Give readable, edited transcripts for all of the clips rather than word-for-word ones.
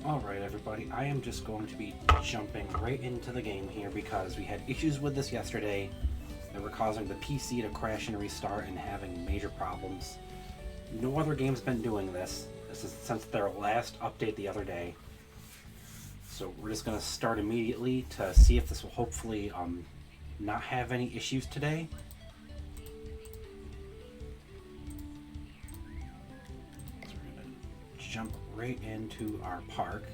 Alright everybody, I am just going to be jumping right into the game here because we had issues with this yesterday that were causing the PC to crash and restart and having major problems. No other game's been doing this. This is since their last update the other day. So we're just going to start immediately to see if this will hopefully not have any issues today. So we're going to jump right into our park.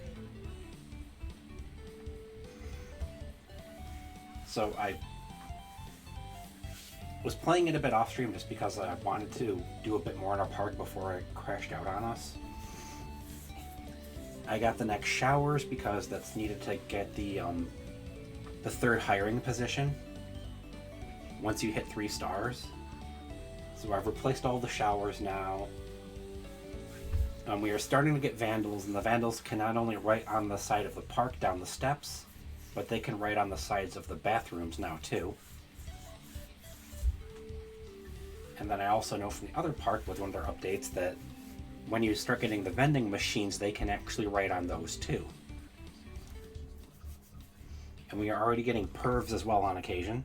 So I was playing it a bit off stream just because I wanted to do a bit more in our park before it crashed out on us. I got the next showers because that's needed to get the third hiring position once you hit 3 stars. So I've replaced all the showers now. We are starting to get vandals, and the vandals can not only write on the side of the park down the steps, but they can write on the sides of the bathrooms now too. And then I also know from the other park with one of their updates that when you start getting the vending machines, they can actually write on those too. And we are already getting pervs as well on occasion.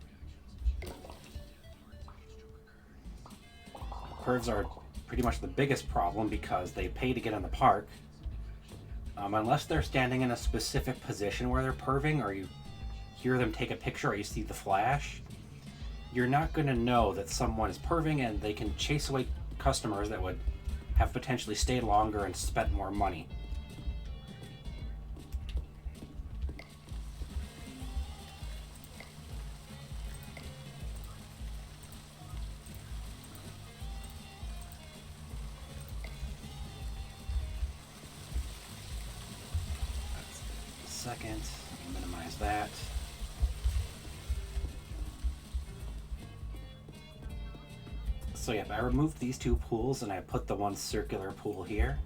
Pervs are pretty much the biggest problem because they pay to get in the park. Unless they're standing in a specific position where they're perving, or you hear them take a picture, or you see the flash, you're not going to know that someone is perving, and they can chase away customers that would have potentially stayed longer and spent more money. Second, minimize that. So yeah, I removed these 2 pools and I put the one circular pool here.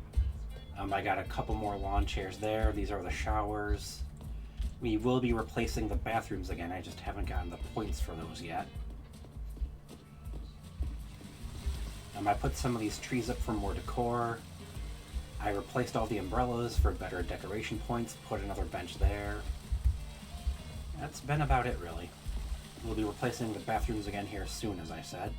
I got a couple more lawn chairs there. These are the showers. We will be replacing the bathrooms again. I just haven't gotten the points for those yet. I put some of these trees up for more decor. I replaced all the umbrellas for better decoration points, put another bench there. That's been about it, really. We'll be replacing the bathrooms again here soon, as I said.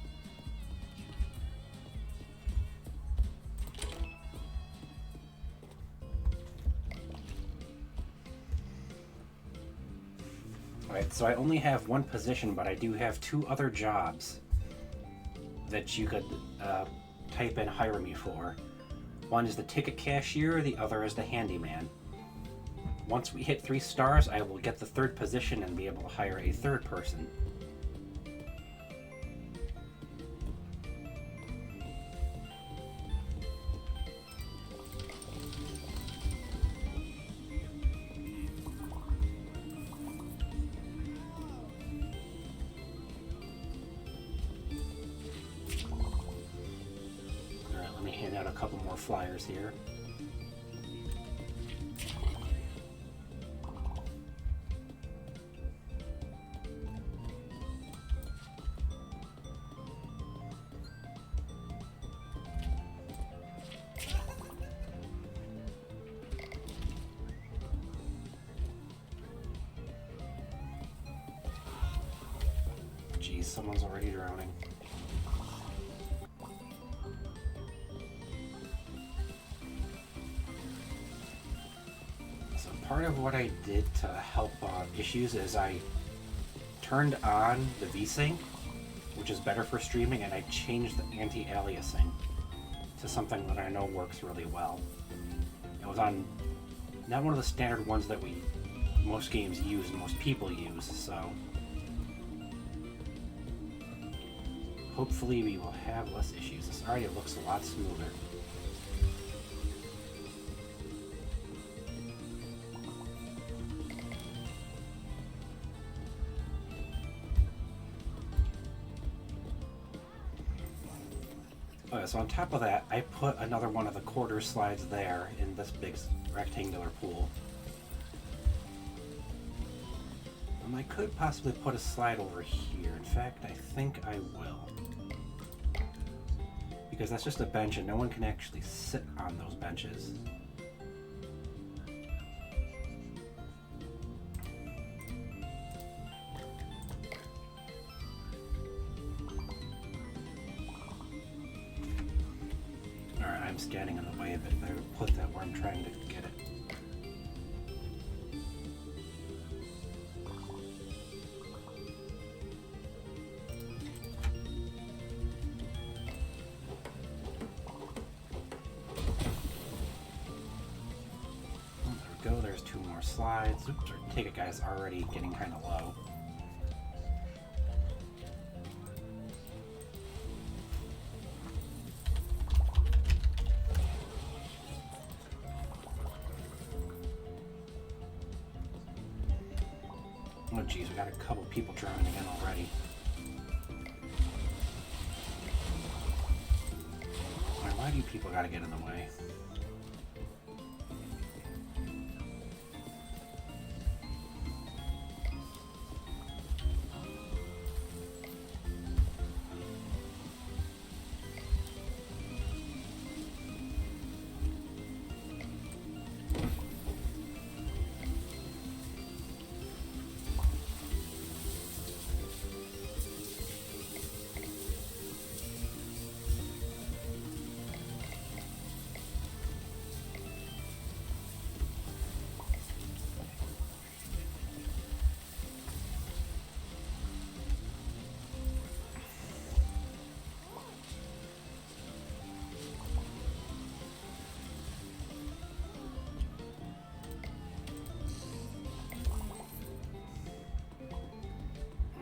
Alright, so I only have 1 position, but I do have 2 other jobs that you could type in hire me for. One is the ticket cashier, the other is the handyman. Once we hit 3 stars, I will get the 3rd position and be able to hire a 3rd person. Alright, let me hand out a couple more flyers here. Geez, someone's already drowning. So part of what I did to help issues is I turned on the VSync, which is better for streaming, and I changed the anti-aliasing to something that I know works really well. It was on not one of the standard ones that most games use and most people use, so hopefully we will have less issues. This already looks a lot smoother. Okay, so on top of that, I put another one of the quarter slides there in this big rectangular pool. I could possibly put a slide over here. In fact, I think I will. because that's just a bench and no one can actually sit on those benches. I'm standing in the way of it. I would put that where I'm trying to get it. There we go, there's 2 more slides. Oops, our ticket guy's already getting kind of low. Oh geez, we got a couple people drowning again already. Why do people gotta get in the way?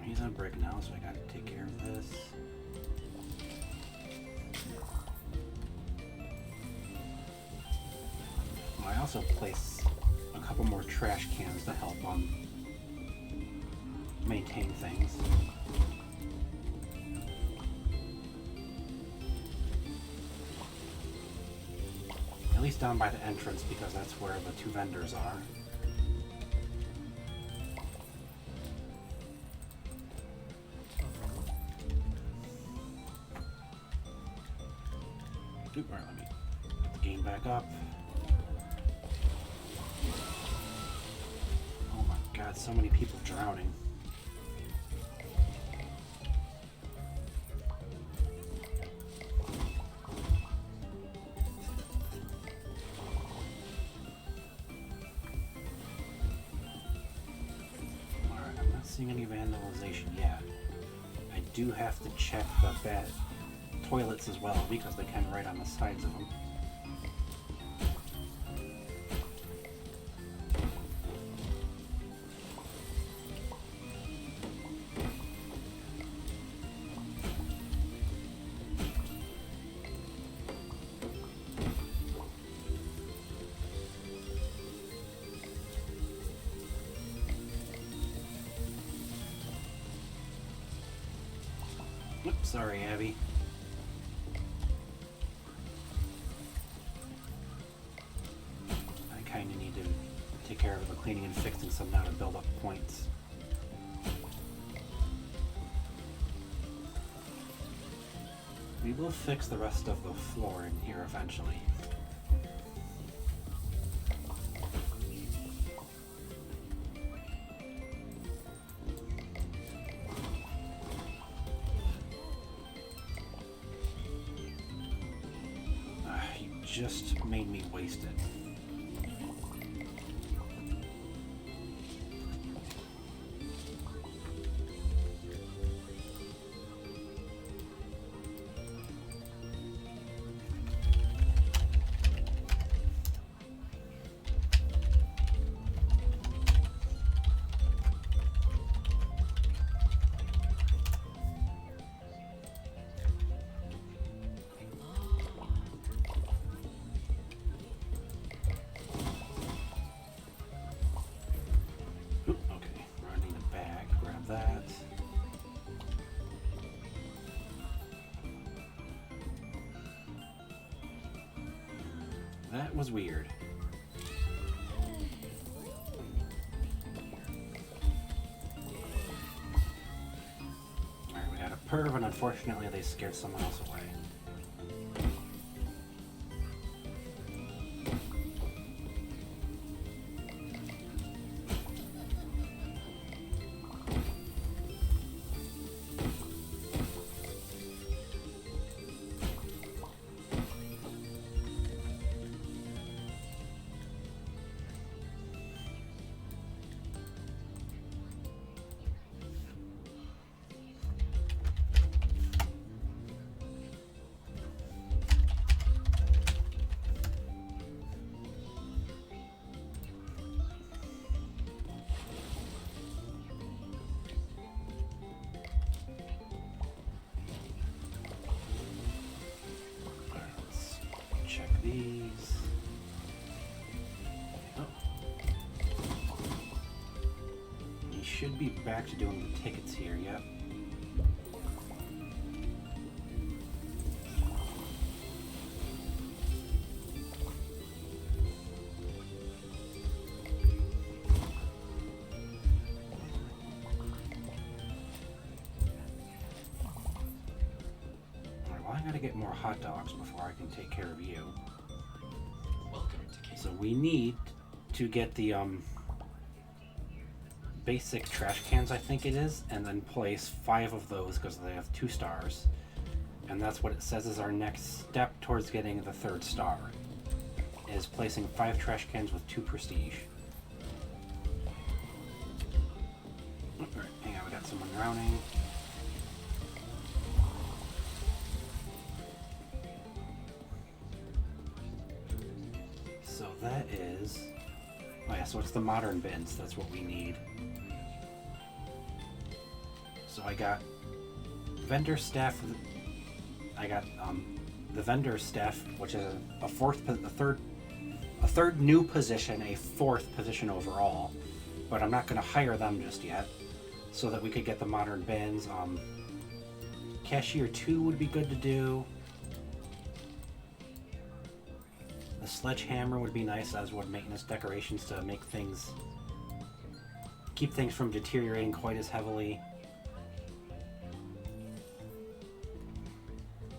He's on break now, so I gotta take care of this. I also place a couple more trash cans to help maintain things. At least down by the entrance, because that's where the 2 vendors are. Alright, let me get the game back up. Oh my god, so many people drowning. Alright, I'm not seeing any vandalization yet. I do have to check the toilets as well, because they can right on the sides of them. Oops, sorry, Abby. Kind of need to take care of the cleaning and fixing some now to build up points. We will fix the rest of the floor in here eventually. You just made me waste it. That was weird. Alright, we got a perv, and unfortunately they scared someone else away. should be back to doing the tickets here, yep. Alright, well I gotta get more hot dogs before I can take care of you. So we need to get the basic trash cans, I think it is, and then place 5 of those because they have 2 stars. And that's what it says is our next step towards getting the 3rd star, is placing 5 trash cans with 2 prestige. Alright, hang on, we got someone drowning. So that is... oh yeah, so it's the modern bins, that's what we need. So I got vendor staff. I got the vendor staff, which is a third new position, a 4th position overall. But I'm not going to hire them just yet, so that we could get the modern bins. Cashier 2 would be good to do. The sledgehammer would be nice, as would maintenance decorations, to make things, keep things from deteriorating quite as heavily.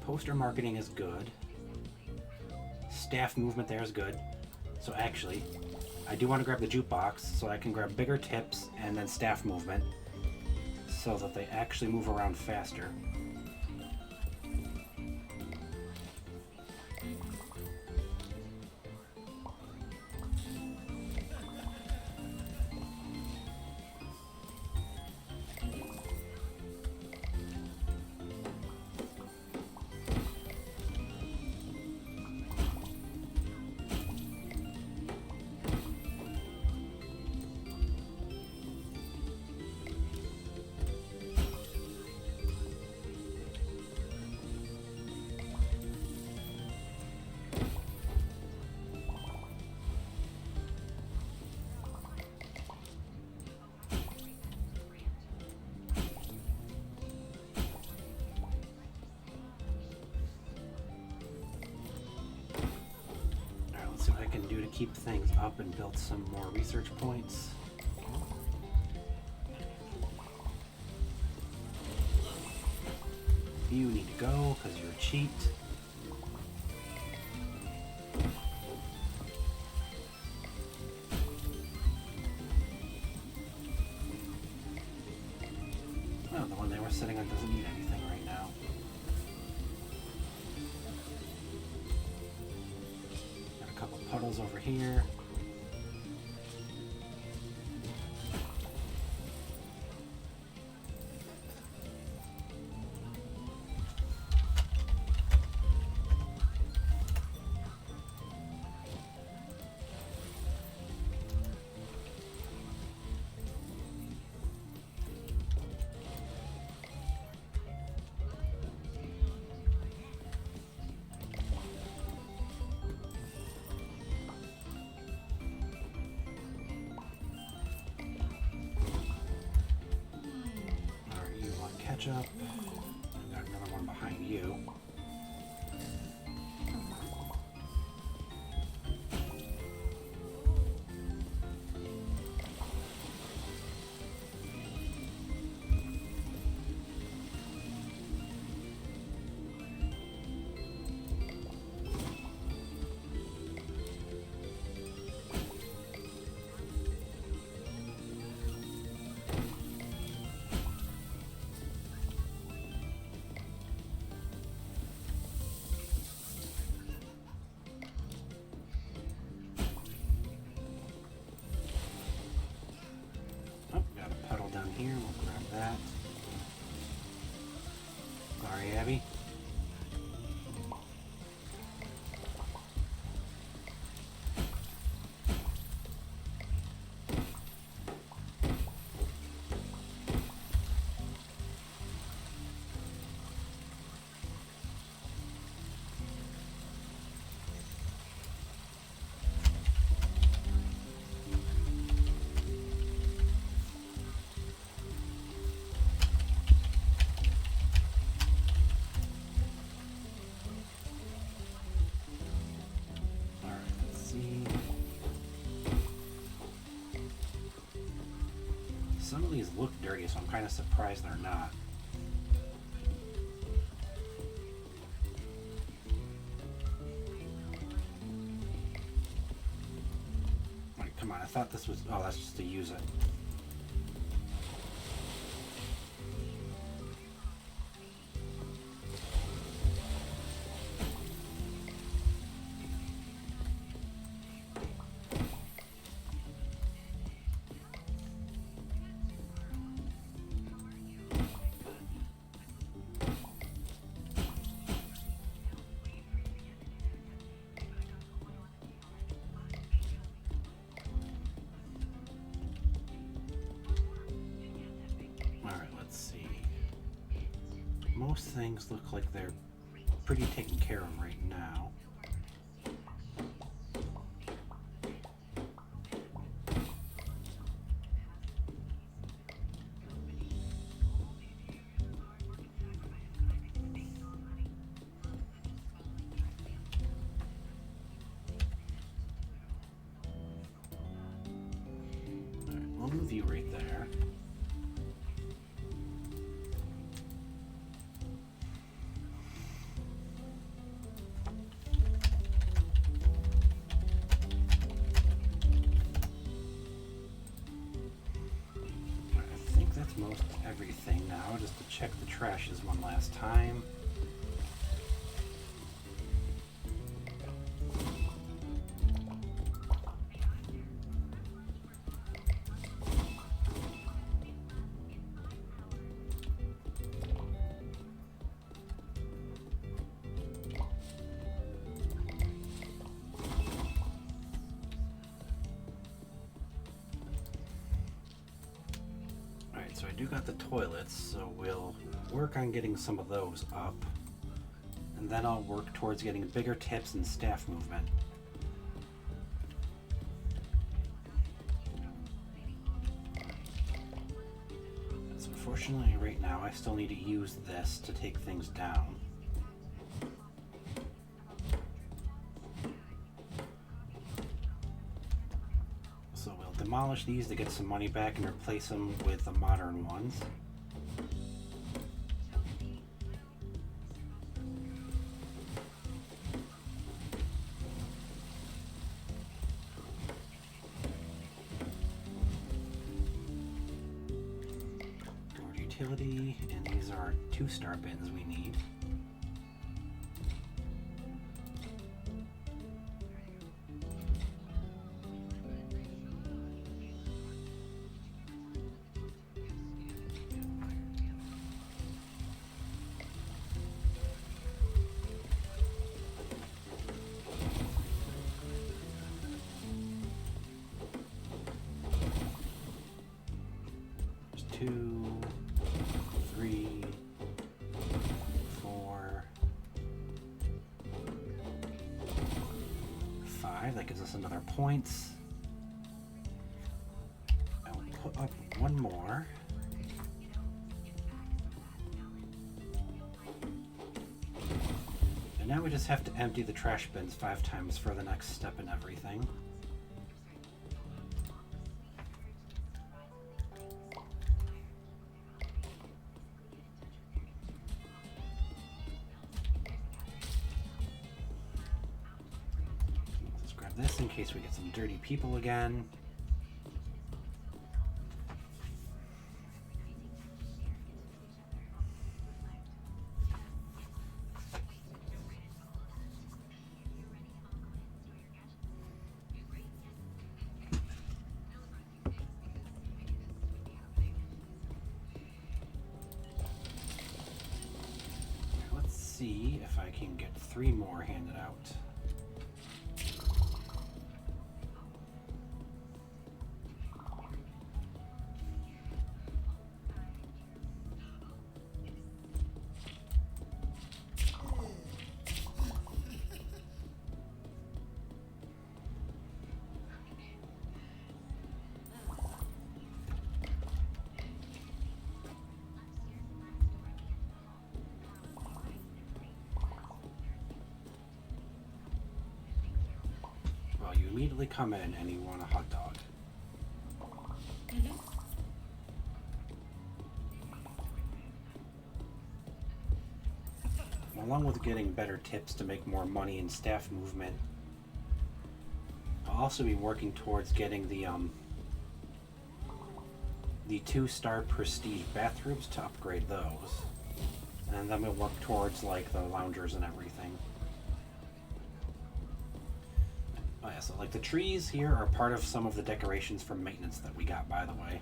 Poster marketing is good. Staff movement there is good. So actually, I do want to grab the jukebox so I can grab bigger tips and then staff movement so that they actually move around faster. See what I can do to keep things up and build some more research points. You need to go because you're a cheat. Oh, the one they were sitting on doesn't need anything right now. Puddles over here. Up. I've got another one behind you. Here, we'll grab that. Sorry, Abby. of these look dirty, so I'm kind of surprised they're not. Like, come on, I thought this was... Oh, that's just to use it. Most things look like they're pretty taken care of right now. Alright, we'll move you right there. Most everything now, just to check the trashes one last time. So I do got the toilets, so we'll work on getting some of those up, and then I'll work towards getting bigger tips and staff movement. So unfortunately right now I still need to use this to take things down. So we'll demolish these to get some money back and replace them with the modern ones. Door utility, and these are 2-star bins we need. Two, 3, 4, 5. That gives us another points. I will put up one more. And now we just have to empty the trash bins 5 times for the next step in everything. This in case we get some dirty people again. Let's see if I can get 3 more handed out. You immediately come in and you want a hot dog. along with getting better tips to make more money in staff movement, I'll also be working towards getting the 2-star prestige bathrooms to upgrade those. And then we'll work towards like the loungers and everything. Oh yeah, so like the trees here are part of some of the decorations from maintenance that we got, by the way.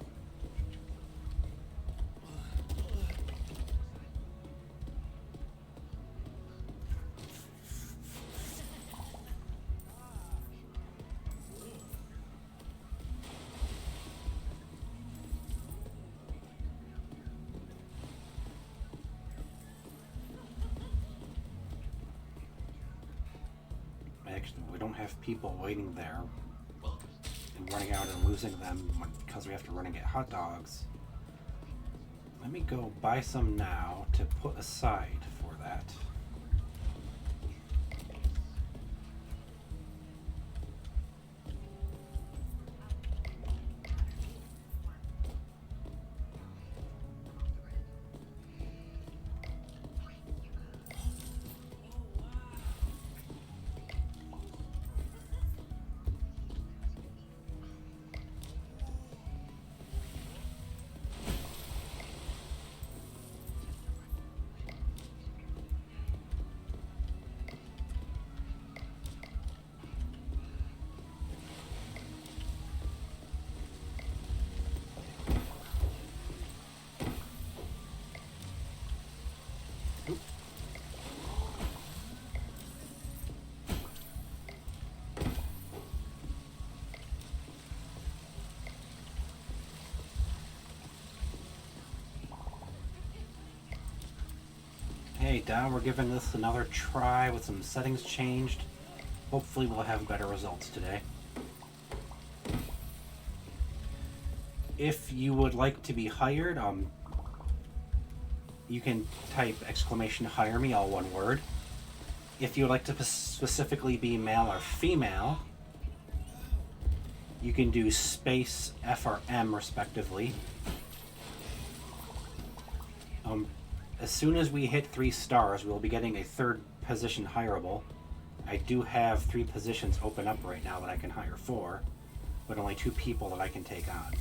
Actually, we don't have people waiting there and running out and losing them because we have to run and get hot dogs. Let me go buy some now to put aside for that. Hey, Dow, we're giving this another try with some settings changed. Hopefully we'll have better results today. If you would like to be hired, you can type exclamation hire me, all one word. If you would like to specifically be male or female, you can do space F or M respectively. As soon as we hit 3 stars, we'll be getting a 3rd position hireable. I do have 3 positions open up right now that I can hire for, but only 2 people that I can take on.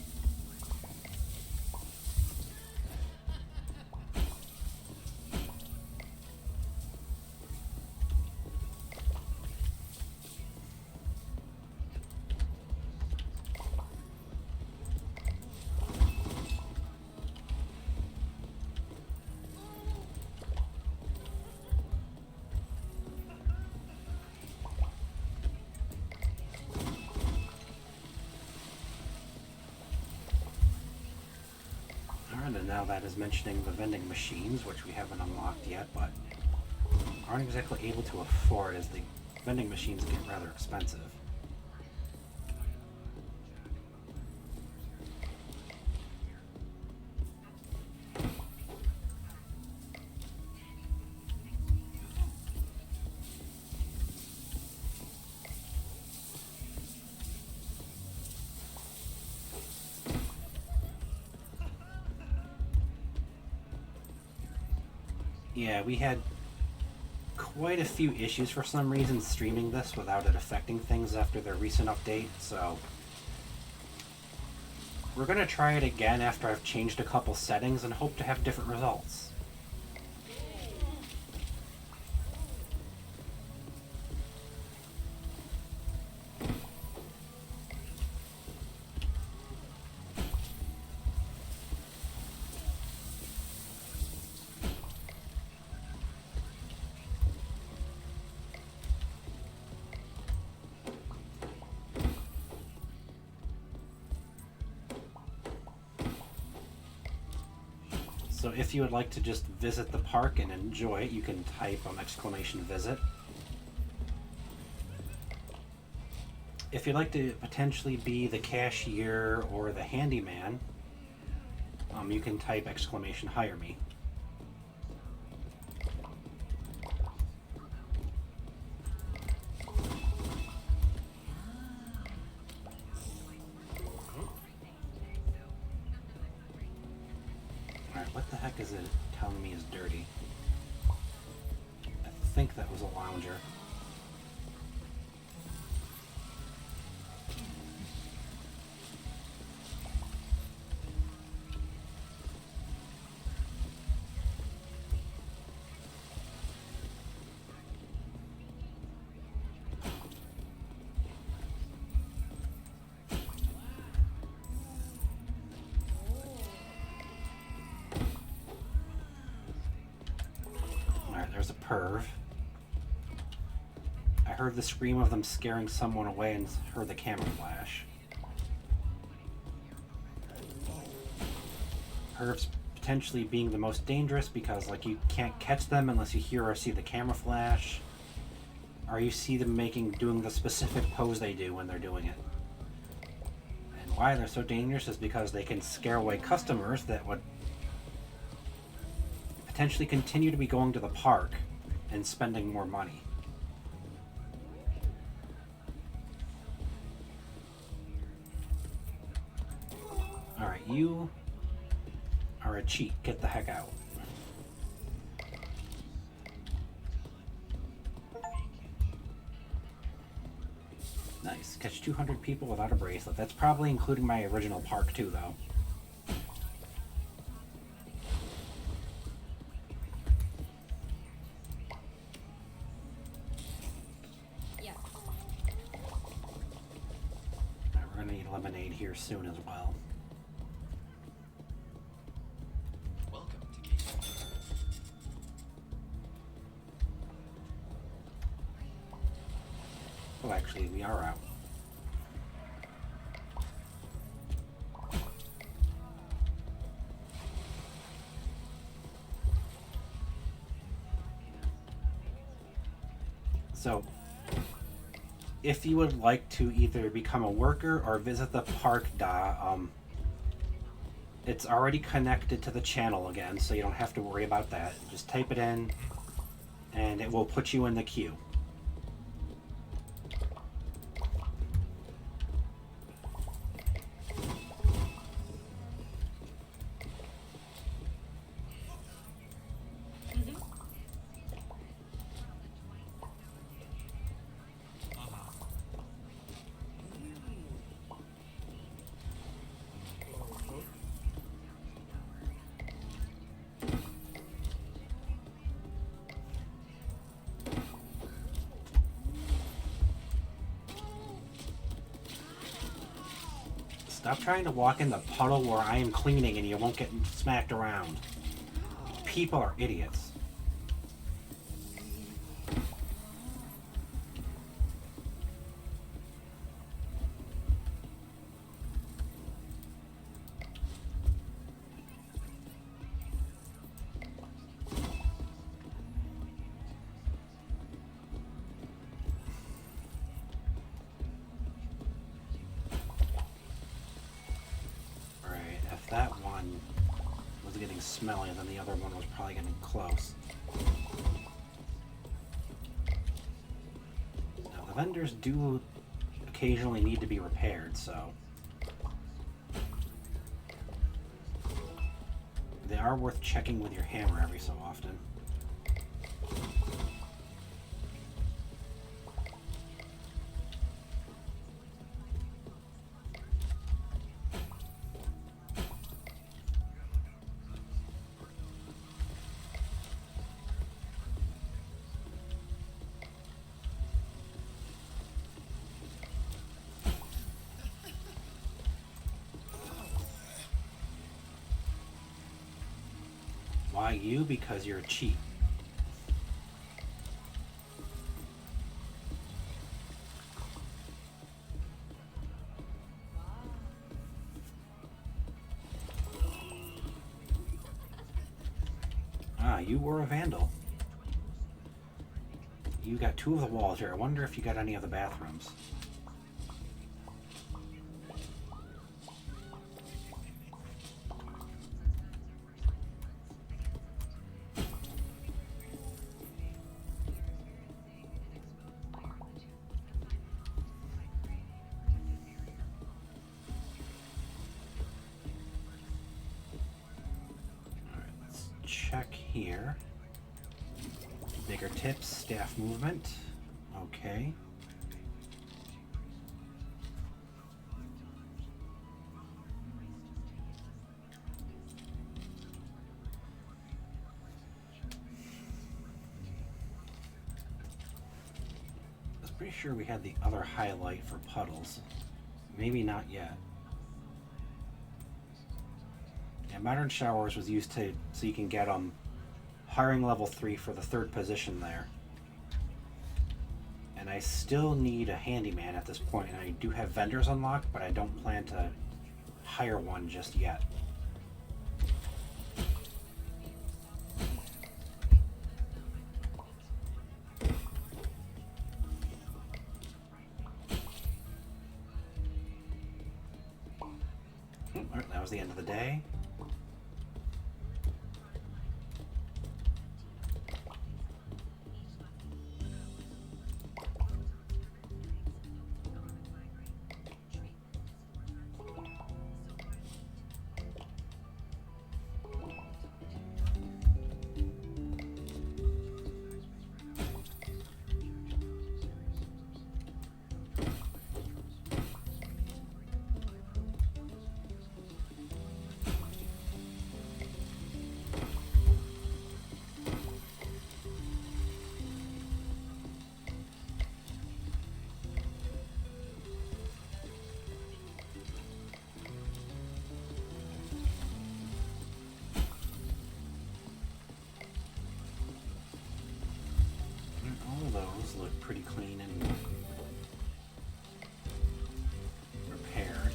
And now that is mentioning the vending machines, which we haven't unlocked yet, but aren't exactly able to afford as the vending machines get rather expensive. Yeah, we had quite a few issues for some reason streaming this without it affecting things after their recent update, so we're going to try it again after I've changed a couple settings and hope to have different results. So if you would like to just visit the park and enjoy it, you can type exclamation visit. If you'd like to potentially be the cashier or the handyman, you can type exclamation hire me. Alright, what the heck is it telling me is dirty? think that was a lounger. There's a perv. I heard the scream of them scaring someone away and heard the camera flash. Pervs potentially being the most dangerous because, like, you can't catch them unless you hear or see the camera flash, or you see them doing the specific pose they do when they're doing it. And why they're so dangerous is because they can scare away customers that would potentially continue to be going to the park and spending more money. Alright, you are a cheat. Get the heck out. Nice. Catch 200 people without a bracelet. That's probably including my original park too, though. Lemonade here soon as well. Welcome to Game. Oh, actually, we are out. So, if you would like to either become a worker or visit the park, it's already connected to the channel again, so you don't have to worry about that. Just type it in, and it will put you in the queue. Stop trying to walk in the puddle where I am cleaning and you won't get smacked around. People are idiots. That one was getting smelly, and then the other one was probably getting close. Now, the vendors do occasionally need to be repaired, so they are worth checking with your hammer every so often. Why you? Because you're a cheat. Ah, you were a vandal. You got two of the walls here. I wonder if you got any of the bathrooms. Check here. Bigger tips, staff movement. Okay. I was pretty sure we had the other highlight for puddles. Maybe not yet. Yeah, Modern Showers was used to so you can get hiring level 3 for the 3rd position there. And I still need a handyman at this point, and I do have vendors unlocked, but I don't plan to hire one just yet. Alright, that was the end of the day. Those look pretty clean and repaired.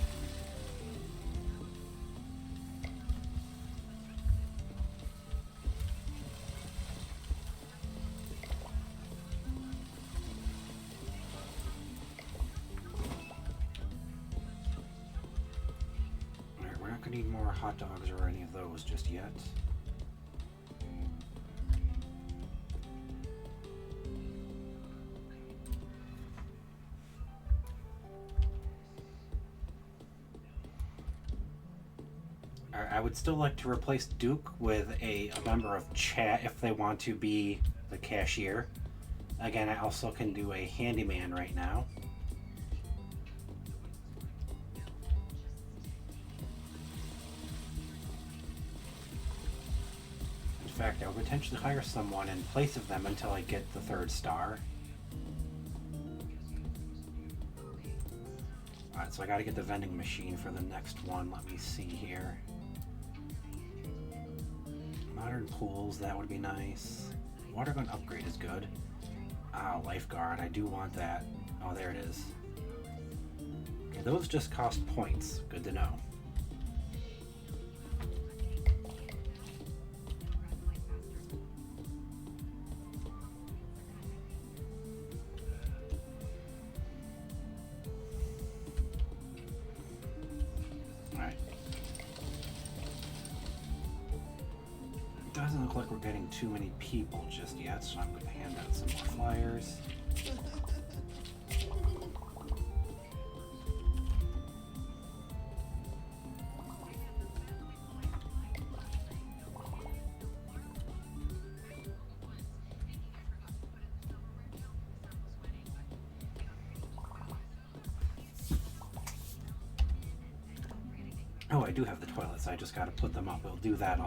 Alright, we're not going to need more hot dogs or any of those just yet. I would still like to replace Duke with a member of chat if they want to be the cashier. Again, I also can do a handyman right now. In fact, I would potentially hire someone in place of them until I get the 3rd star. Alright, so I gotta get the vending machine for the next one. Let me see here. Modern pools, that would be nice. Water gun upgrade is good. Ah, lifeguard, I do want that. Oh, there it is. Okay, those just cost points. Good to know. Doesn't look like we're getting too many people just yet, so I'm going to hand out some more flyers. Oh, I do have the toilets. I just got to put them up. We'll do that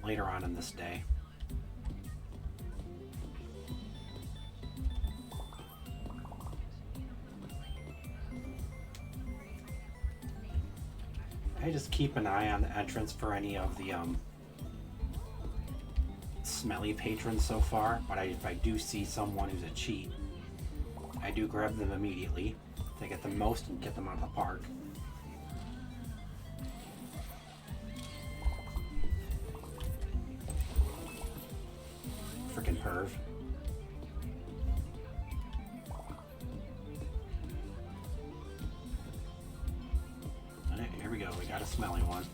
later on in this day. I just keep an eye on the entrance for any of the smelly patrons so far, but if I do see someone who's a cheat, I do grab them immediately to get the most and get them out of the park. Frickin' perv. Alright, here we go. We got a smelly one.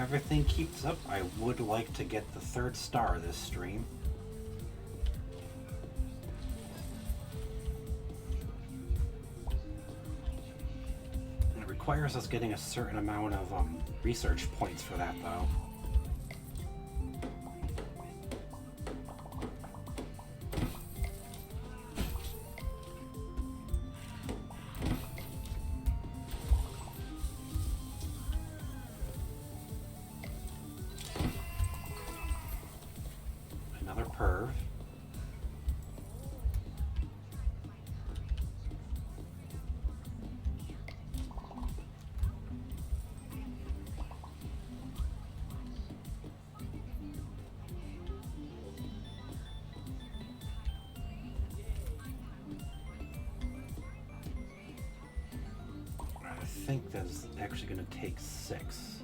everything keeps up, I would like to get the 3rd star this stream. It requires us getting a certain amount of research points for that, though. Another perv. I think that's actually going to take 6.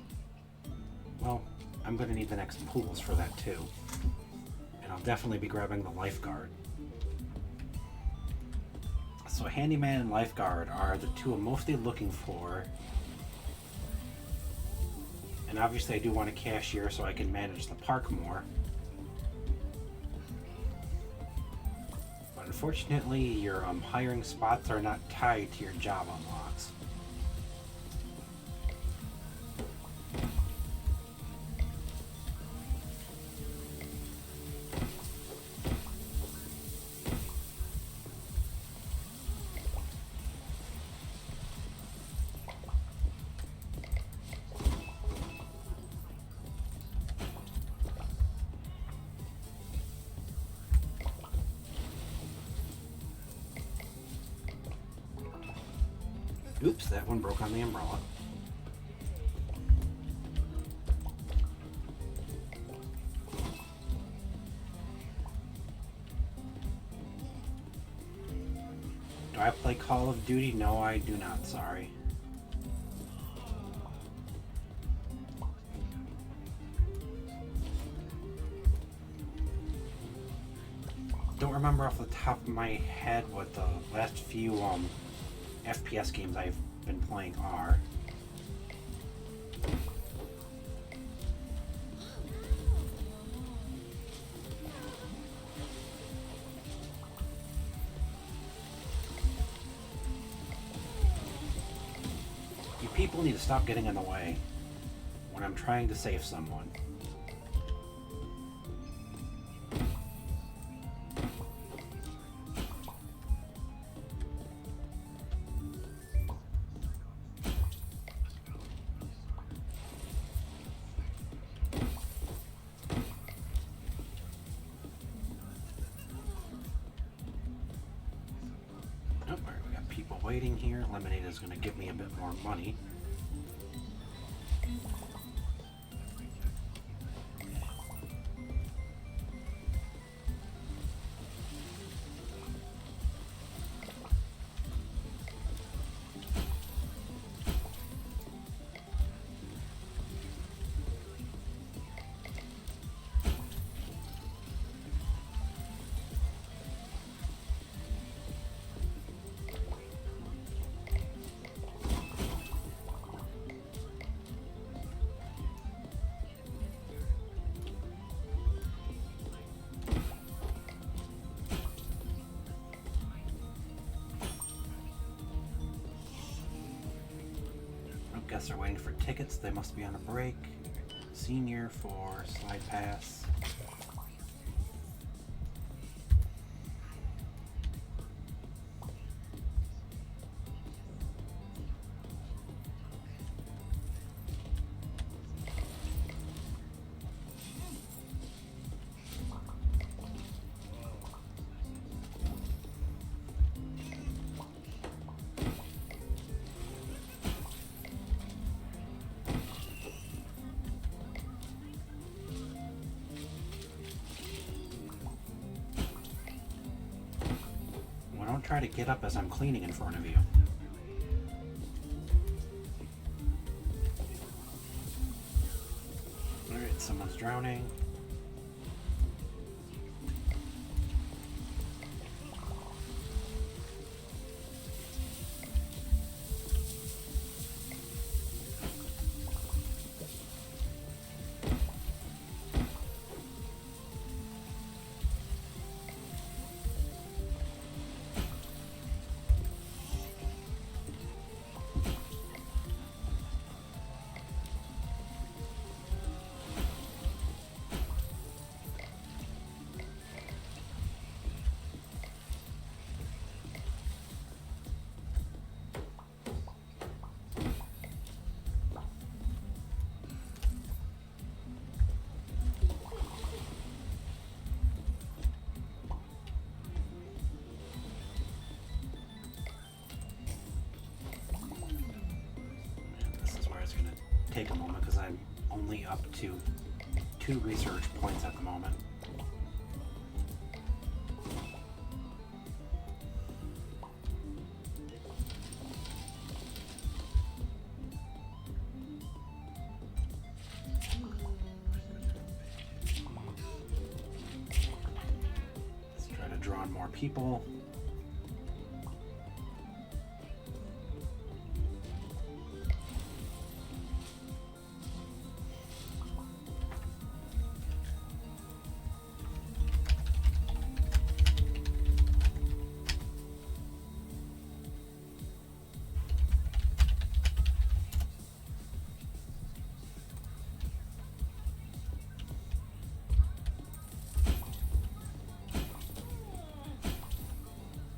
Well, I'm going to need the next pools for that too. And I'll definitely be grabbing the lifeguard. So handyman and lifeguard are the 2 I'm mostly looking for. And obviously I do want a cashier so I can manage the park more. But unfortunately your hiring spots are not tied to your job unlocks. Oops, that one broke on the umbrella. Do I play Call of Duty? No, I do not, sorry. Don't remember off the top of my head what the last few FPS games I've been playing are. You people need to stop getting in the way when I'm trying to save someone. Waiting here. Lemonade is going to give me a bit more money. Guess they're waiting for tickets. They must be on a break. Senior for slide pass. Don't try to get up as I'm cleaning in front of you. Alright, someone's drowning. take a moment because I'm only up to 2 research points at the moment. Let's try to draw on more people.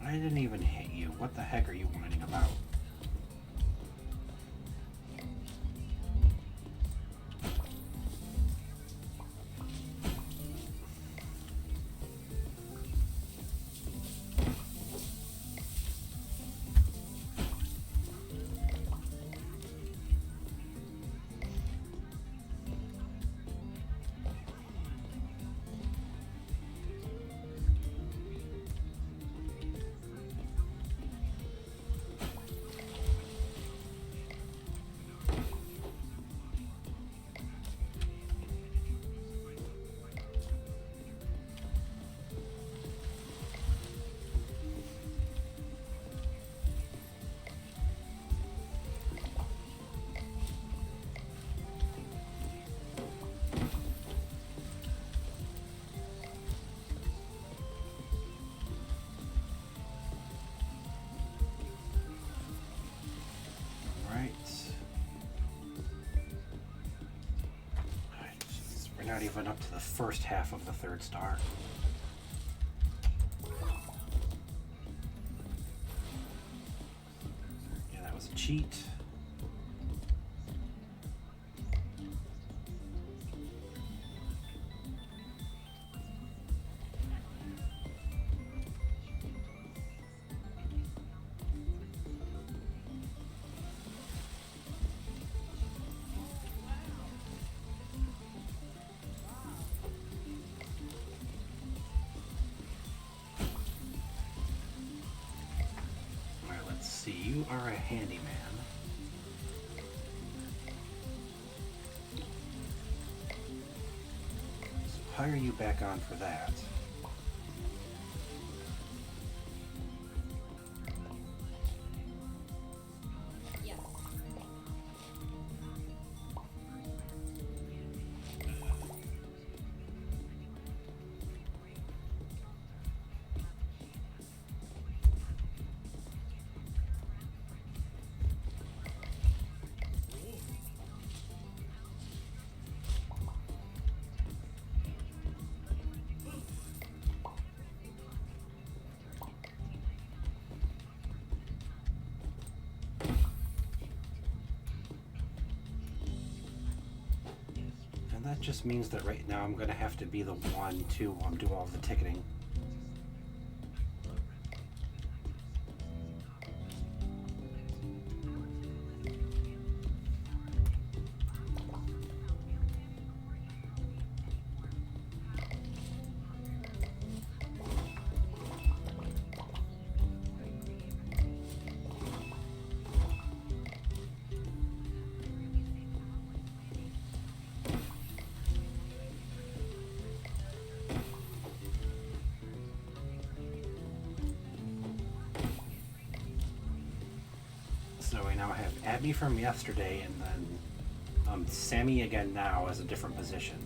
I didn't even hit you. What the heck are you whining about? Not even up to the first half of the 3rd star. Yeah, that was a cheat. You are a handyman. So hire you back on for that. That just means that right now I'm going to have to be the one to do all of the ticketing. So I now have Abby from yesterday and then Sammy again now as a different position.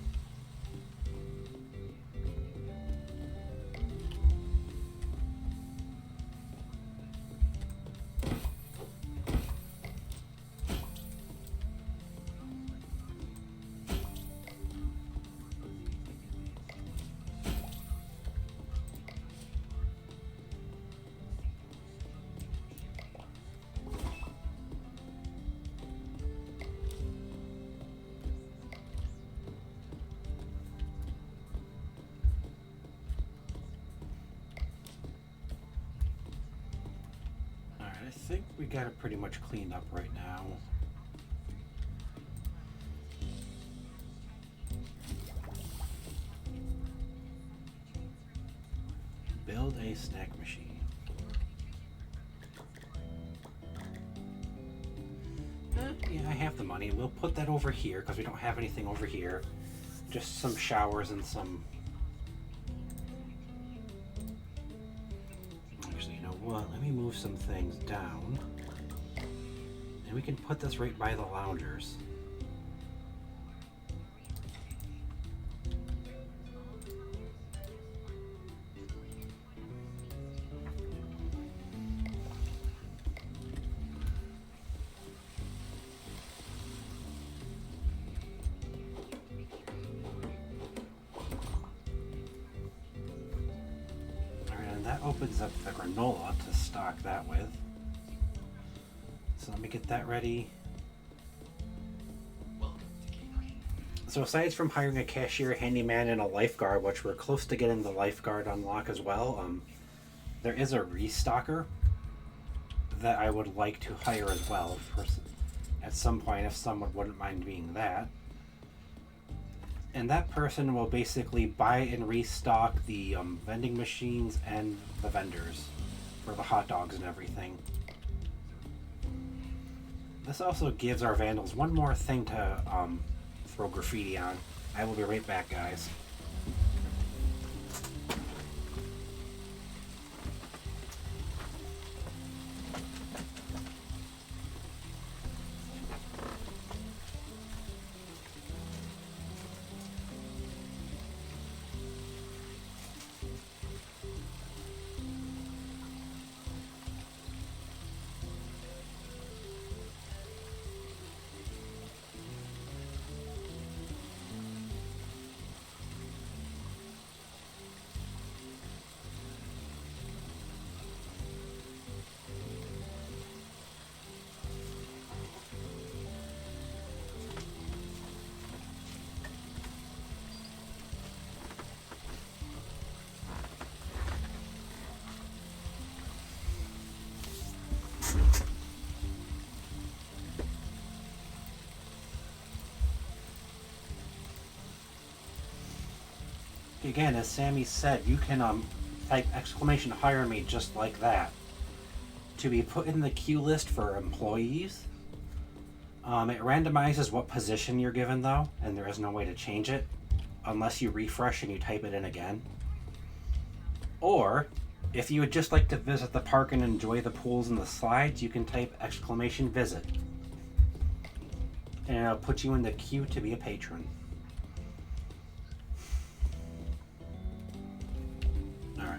I think we got it pretty much cleaned up right now. a snack machine. Yeah, I have the money. We'll put that over here because we don't have anything over here. Just some showers and some... Actually, you know what? Let me move some things down. And we can put this right by the loungers. That opens up the granola to stock that with. So let me get that ready. Welcome to Gateway. So aside from hiring a cashier, handyman, and a lifeguard, which we're close to getting the lifeguard unlock as well, there is a restocker that I would like to hire as well at some point if someone wouldn't mind being that. And that person will basically buy and restock the vending machines and the vendors for the hot dogs and everything. This also gives our vandals one more thing to throw graffiti on. I will be right back, guys. Again, as Sammy said, you can type exclamation hire me just like that to be put in the queue list for employees. It randomizes what position you're given though, and there is no way to change it unless you refresh and you type it in again. Or if you would just like to visit the park and enjoy the pools and the slides, you can type exclamation visit, and it'll put you in the queue to be a patron.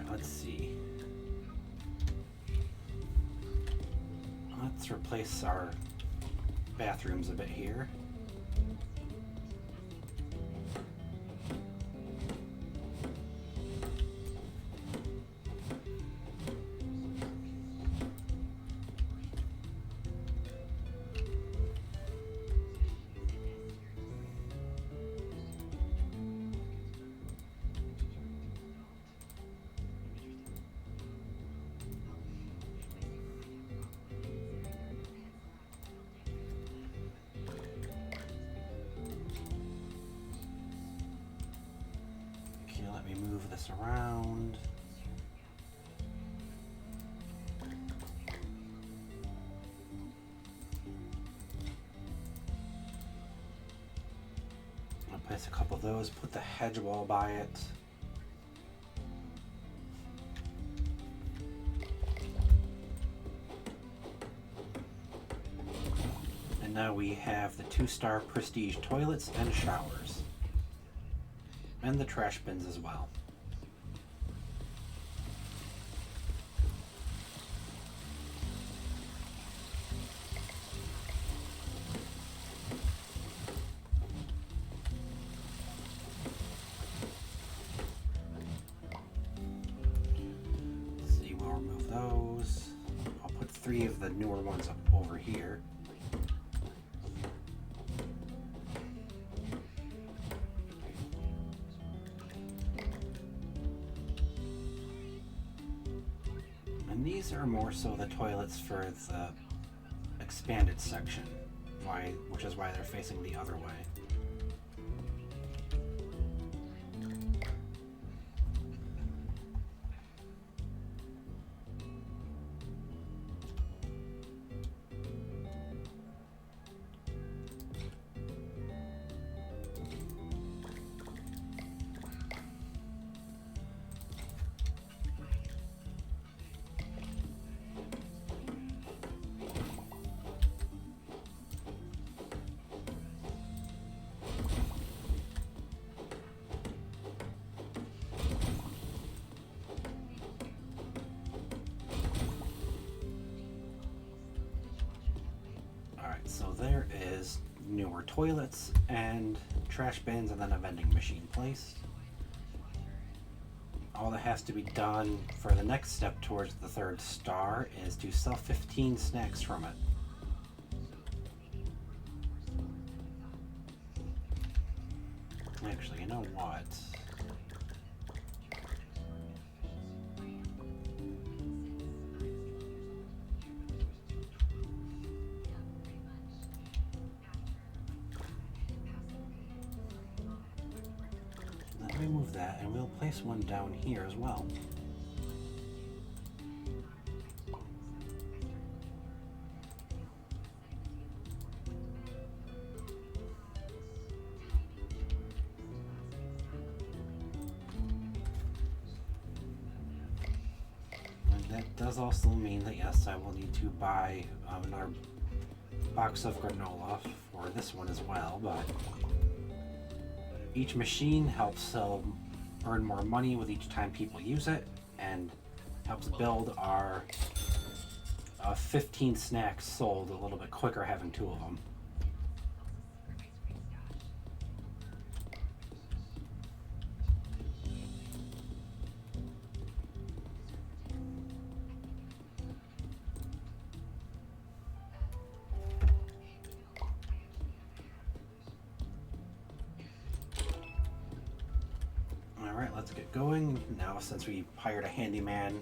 Let's see. Let's replace our bathrooms a bit here. Move this around. I'll place a couple of those, put the hedge wall by it. And now we have the 2-star prestige toilets and showers. And the trash bins as well. Let's see, we'll remove those. I'll put 3 of the newer ones up over here. These are more so the toilets for the expanded section, which is why they're facing the other way. there is newer toilets and trash bins and then a vending machine placed. All that has to be done for the next step towards the 3rd star is to sell 15 snacks from it. Actually, you know what? Let me move that and we'll place one down here as well. That does also mean that yes, I will need to buy another box of granola for this one as well, but each machine helps earn more money with each time people use it and helps build our 15 snacks sold a little bit quicker having 2 of them. Alright, let's get going. Now, since we hired a handyman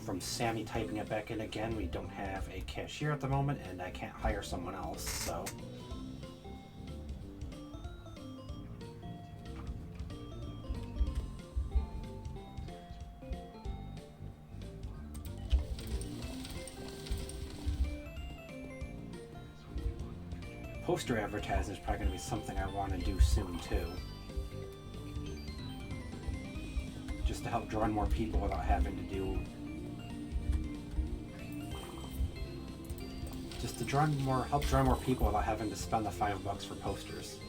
from Sammy typing it back in again, we don't have a cashier at the moment, and I can't hire someone else, so. Poster advertising is probably going to be something I want to do soon, too. Just to help draw in more people without having to do... Just to help draw more people without having to spend the $5 for posters.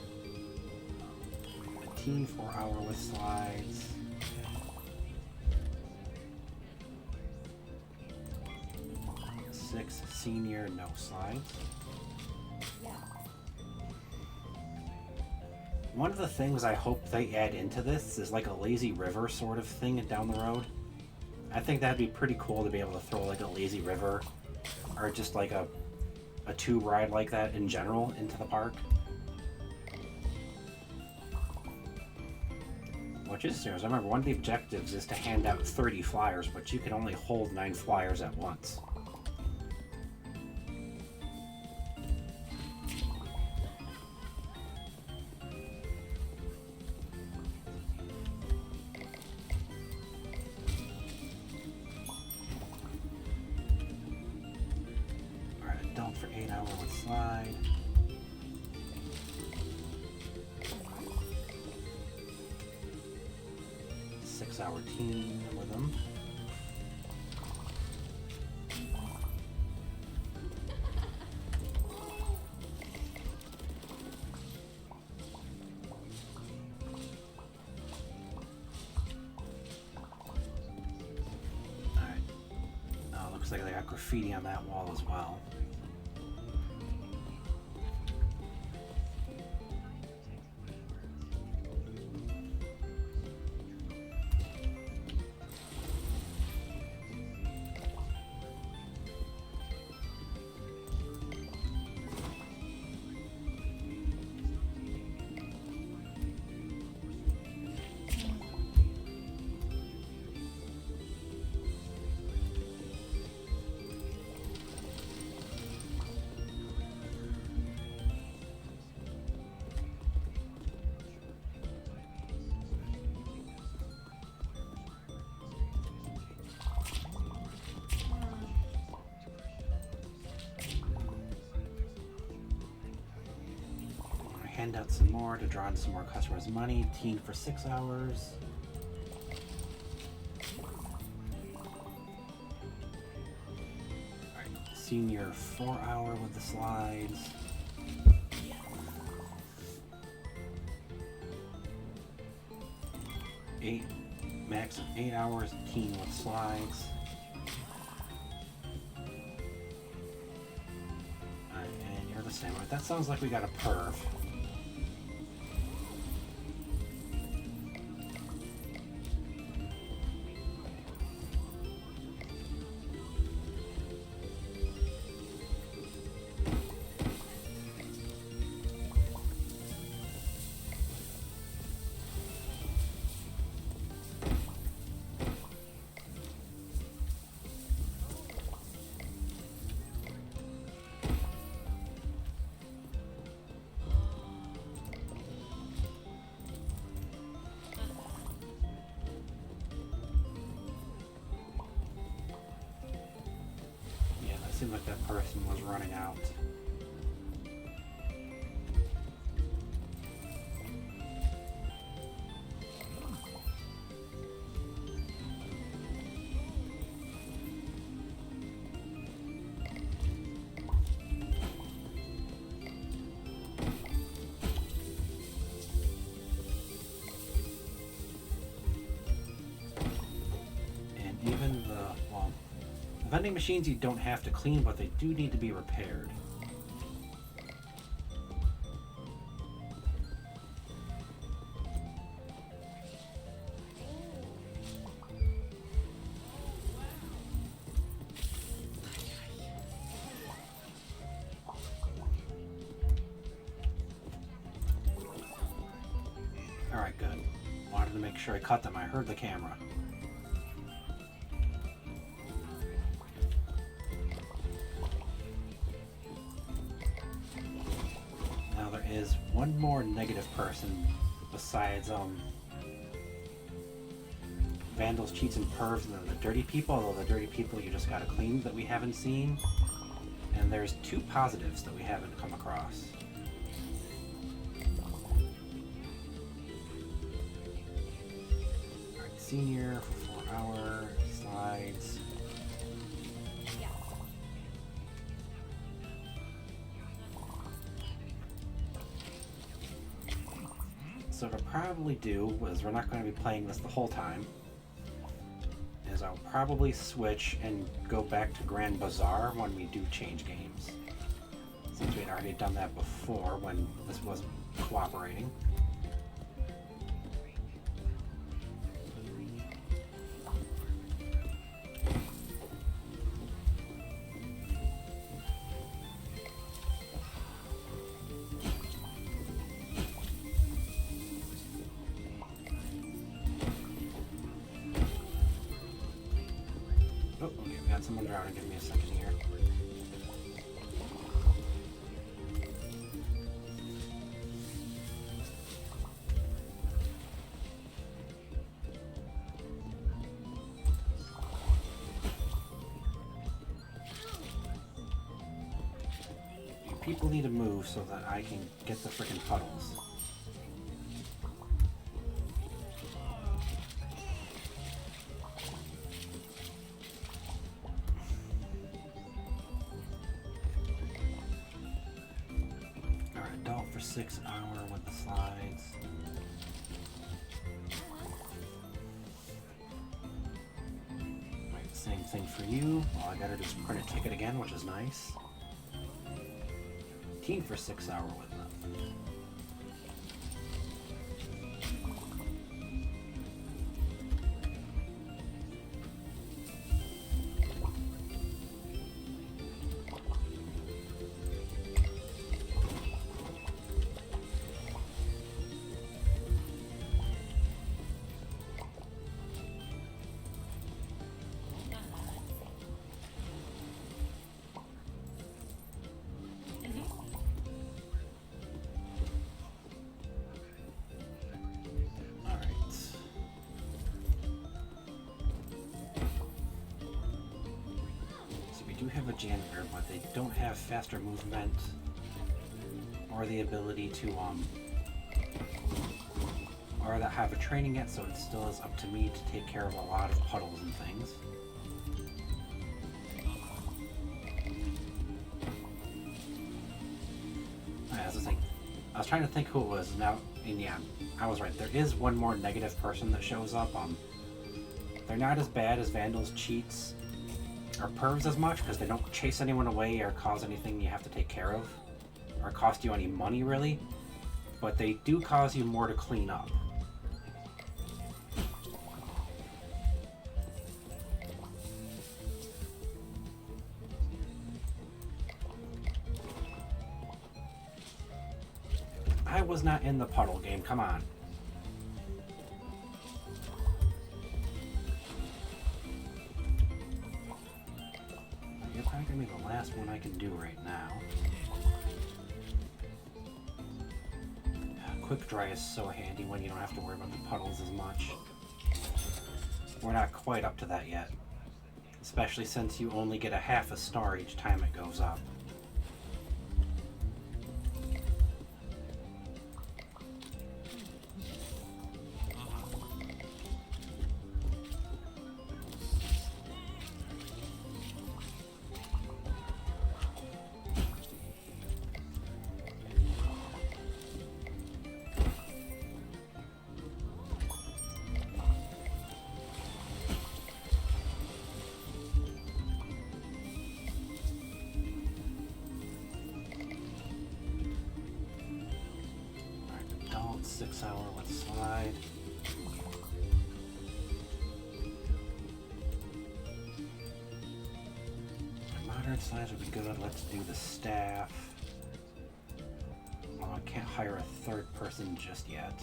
A teen 4 hour with slides. Six senior, no slides. One of the things I hope they add into this is like a lazy river sort of thing down the road. I think that'd be pretty cool to be able to throw like a lazy river or just like a tube ride like that in general into the park. Which is serious. I remember one of the objectives is to hand out 30 flyers, but you can only hold 9 flyers at once. For 8 hour with slide. Six-hour teen with them. Alright. Oh, looks like they got graffiti on that wall as well. Hand out some more to draw in some more customers' money. Teen for 6 hours. Alright, senior 4 hour with the slides. Max of 8 hours, teen with slides. And the same. Right, that sounds like we got a perv. Seemed like that person was running out. And even the vending machines you don't have to clean, but they do need to be repaired. Alright, good. Wanted to make sure I cut them. I heard the camera. Is one more negative person besides vandals, cheats, and pervs, and then the dirty people, although the dirty people you just gotta clean that we haven't seen. And there's 2 positives that we haven't come across. Alright, senior for 4 hour slides. So what I'll probably do is, we're not going to be playing this the whole time, is I'll probably switch and go back to Grand Bazaar when we do change games, since we had already done that before when this wasn't cooperating. Oh, okay, we got someone drowning. Give me a second here. People need to move so that I can get the frickin' puddles. Adult for 6 hours with the slides. Right, same thing for you. All I gotta do is print a ticket again, which is nice. Teen for 6 hours with them. Have a janitor, but they don't have faster movement or the ability to or that have a training yet, so it still is up to me to take care of a lot of puddles and things. I was trying to think who it was now, and yeah, I was right. There is one more negative person that shows up. They're not as bad as vandals, cheats, or pervs as much, because they don't chase anyone away or cause anything you have to take care of. or cost you any money really, but they do cause you more to clean up. I was not in the puddle game, come on. You're probably gonna be the last one I can do right now. Quick dry is so handy when you don't have to worry about the puddles as much. We're not quite up to that yet, especially since you only get a half a star each time it goes up. Alright, 6 hour, let's slide. Modern slides would be good. Let's do the staff. Oh, I can't hire a third person just yet.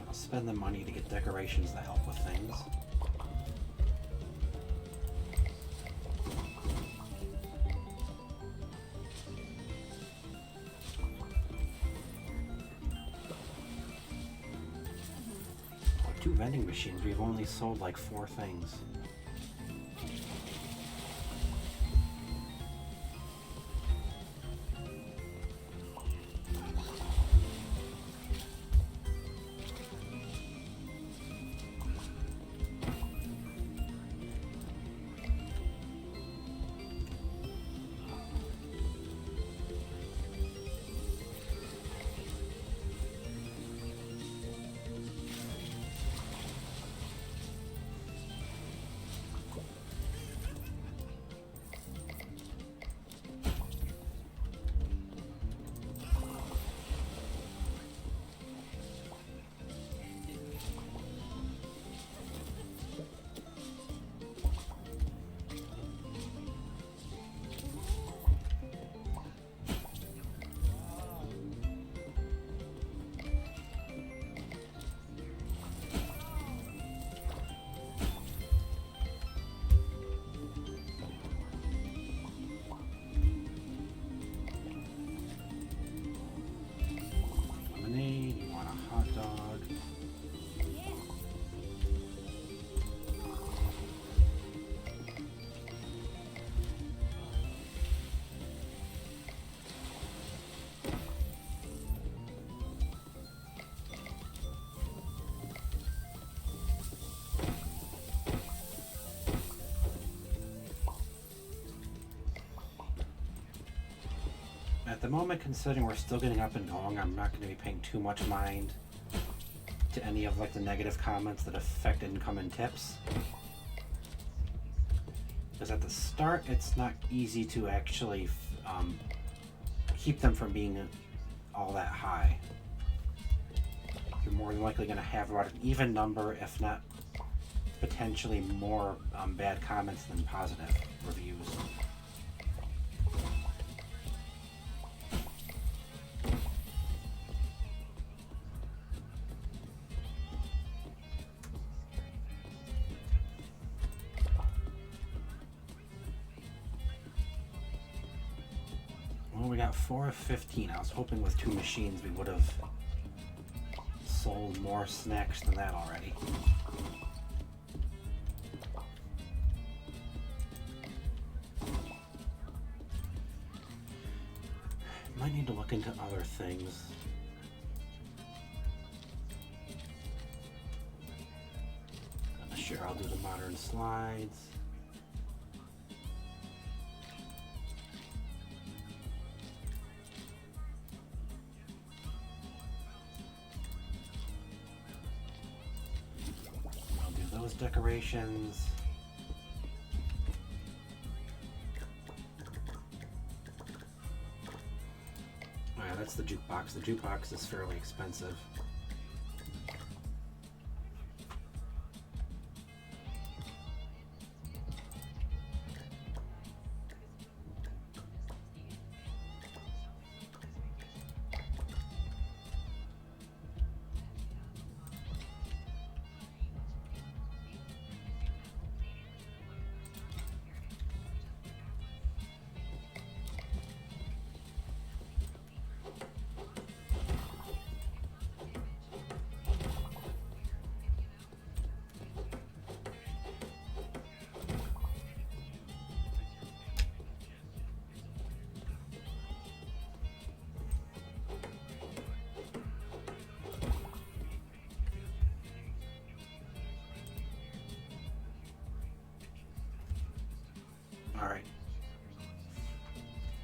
I'll spend the money to get decorations to help with things. Two vending machines, we've only sold like 4 things. Lemonade, you want a hot dog. At the moment, considering we're still getting up and going, I'm not going to be paying too much mind to any of like the negative comments that affect income and tips. Because at the start, it's not easy to actually keep them from being all that high. You're more than likely going to have about an even number, if not potentially more bad comments than positive reviews. Well, we got 4 of 15. I was hoping with 2 machines we would have sold more snacks than that already. Might need to look into other things. Sure, I'll do the modern slides. I'll do those decorations. Alright, that's the jukebox. The jukebox is fairly expensive. Alright.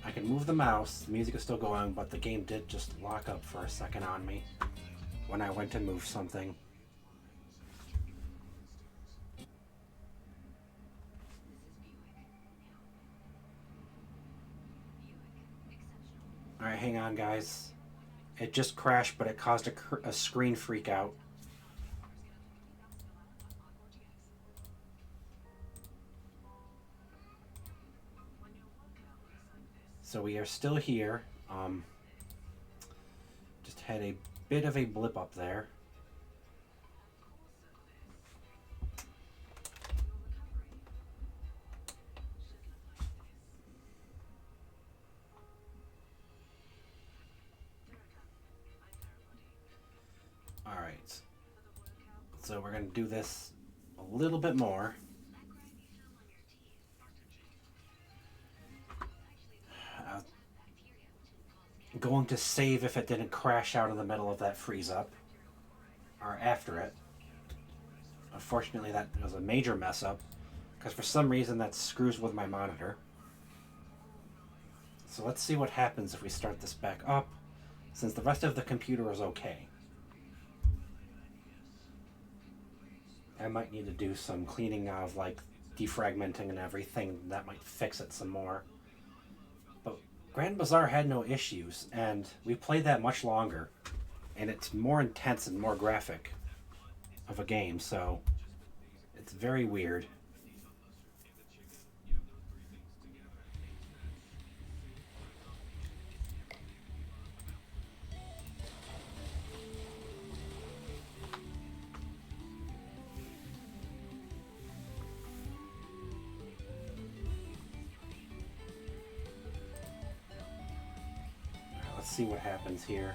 I can move the mouse, the music is still going, but the game did just lock up for a second on me when I went to move something. Alright, hang on guys. It just crashed, but it caused a screen freak out. So we are still here. Just had a bit of a blip up there. All right. So we're going to do this a little bit more. Going to save if it didn't crash out in the middle of that freeze up or after it. Unfortunately, that was a major mess up because for some reason that screws with my monitor. So let's see what happens if we start this back up, since the rest of the computer is okay. I might need to do some cleaning of, like, defragmenting and everything. That might fix it some more. Grand Bazaar had no issues, and we played that much longer, and it's more intense and more graphic of a game, so it's very weird. See what happens here.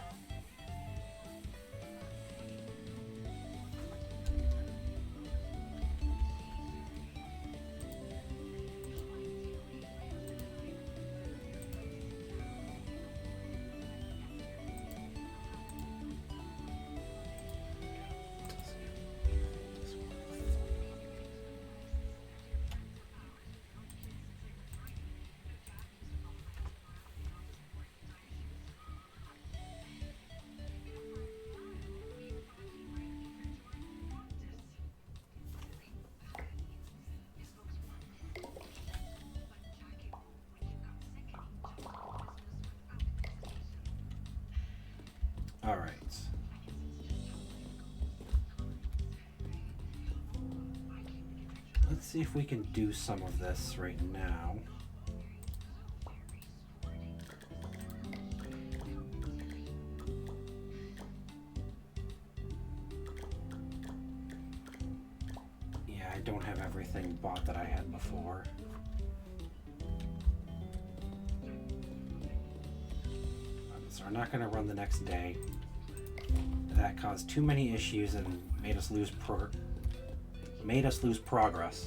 All right. Let's see if we can do some of this right now. Yeah, I don't have everything bought that I had before. So we're not going to run the next day. That caused too many issues and made us lose progress.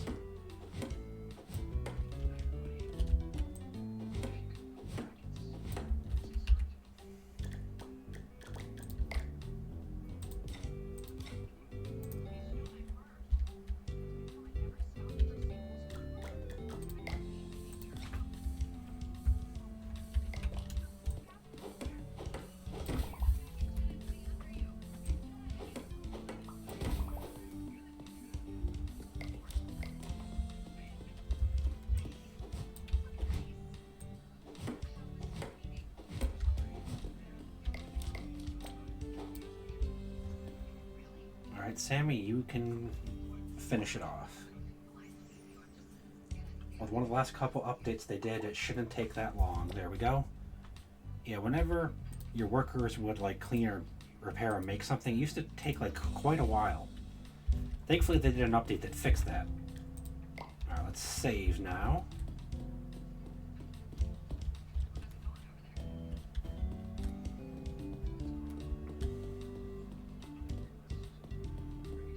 Alright, Sammy, you can finish it off. With one of the last couple updates they did, it shouldn't take that long. There we go. Yeah, whenever your workers would like clean or repair or make something, it used to take like quite a while. Thankfully they did an update that fixed that. Alright, let's save now.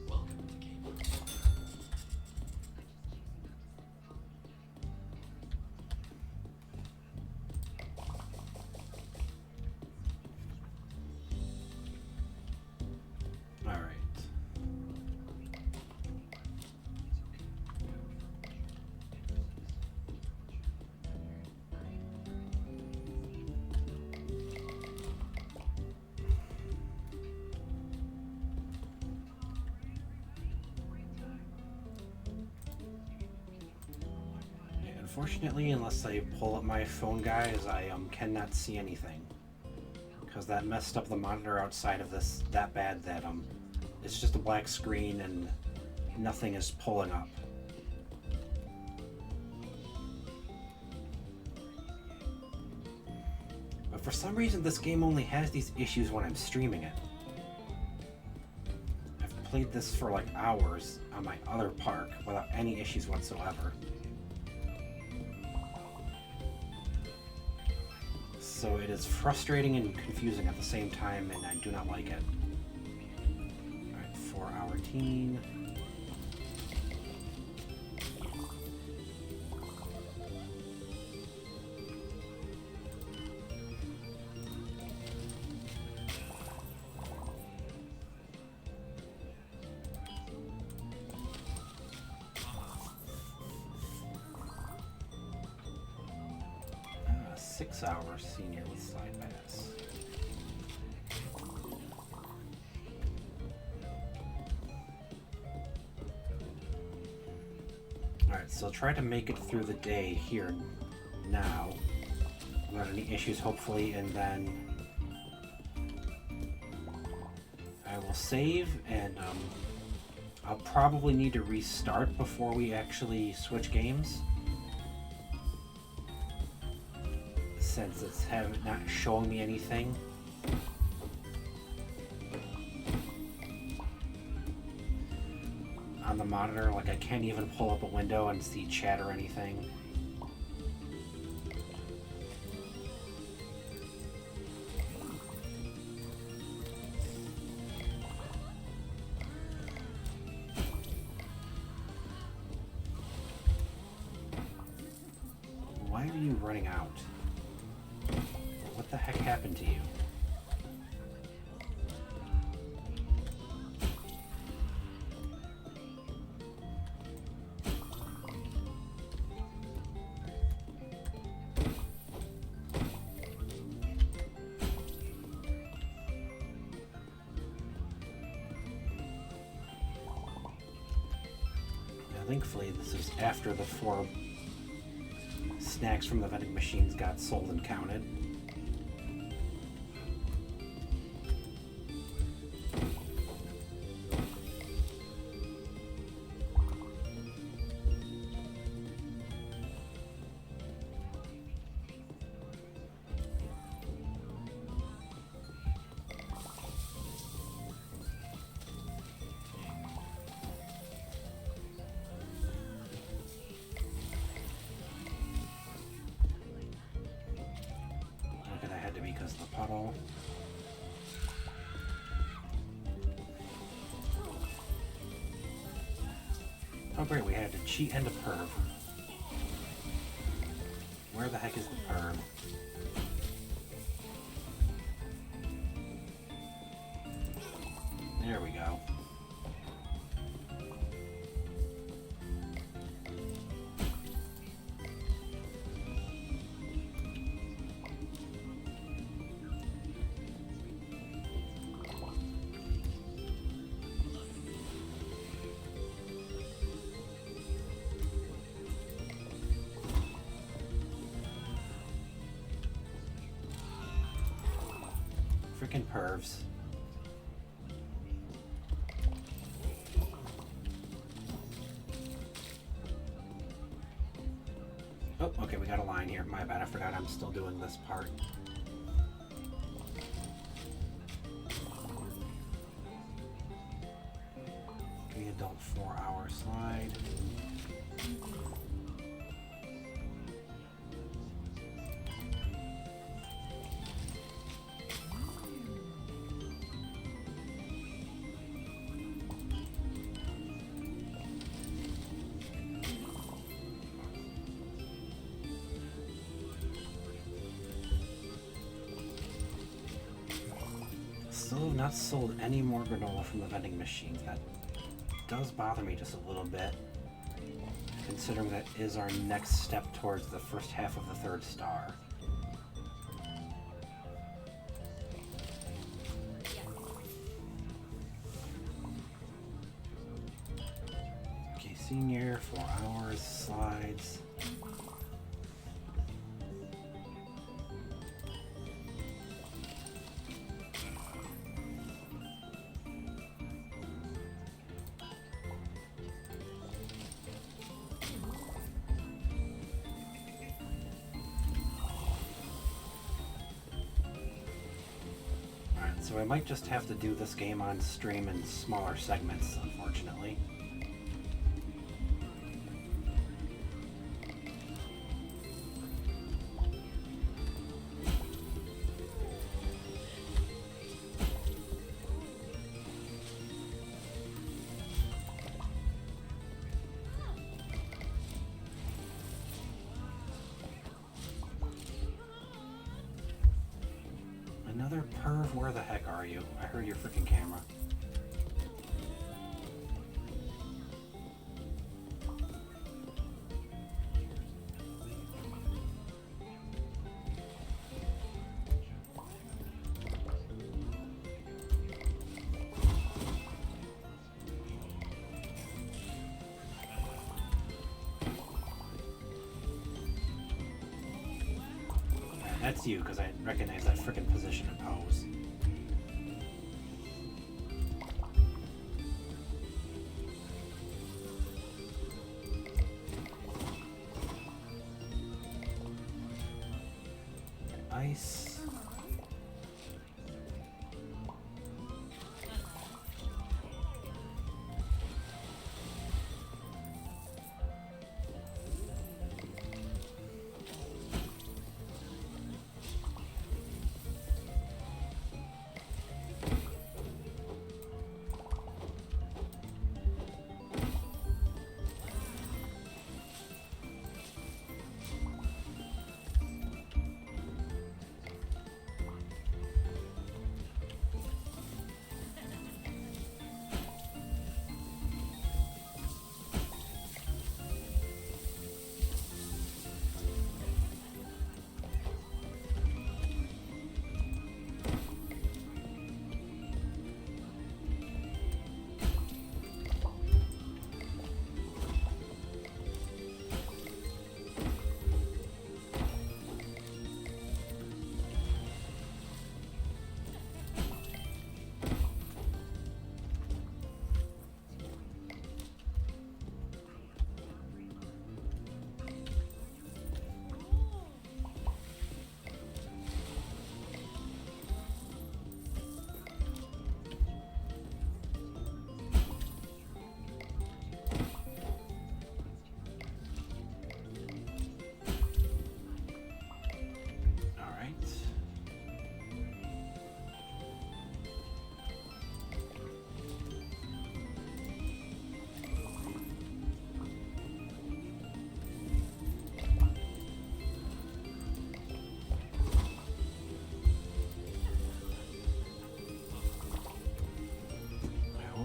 Welcome to Game. Alright. Yeah, unfortunately, unless I pull up my phone, guys, I cannot see anything. Because that messed up the monitor outside of this that bad that it's just a black screen and nothing is pulling up. But for some reason this game only has these issues when I'm streaming it. I've played this for like hours on my other park without any issues whatsoever. So it is frustrating and confusing at the same time, and I do not like it. Alright, 4-hour teen. Ah, 6-hour senior with slide pass. Alright, so try to make it through the day here now without any issues, hopefully, and then I will save, and I'll probably need to restart before we actually switch games, since it's not showing me anything. On the monitor, like I can't even pull up a window and see chat or anything. Why are you running out? What the heck happened to you? Thankfully, this is after the 4 snacks from the vending machines got sold and counted. Okay, that had to be because of the puddle. Oh great, we had to cheat and a perv. Where the heck is the perv? There we go. Freaking pervs. got a line here. My bad, I forgot I'm still doing this part. The adult 4-hour slide. Still have not sold any more granola from the vending machines. That does bother me just a little bit, considering that is our next step towards the first half of the 3rd star. Okay, senior, 4 hours, slides. So I might just have to do this game on stream in smaller segments, unfortunately. Another perv, where the heck are you? I heard your freaking camera. That's you, because I recognize that frickin' position and pose. Ice.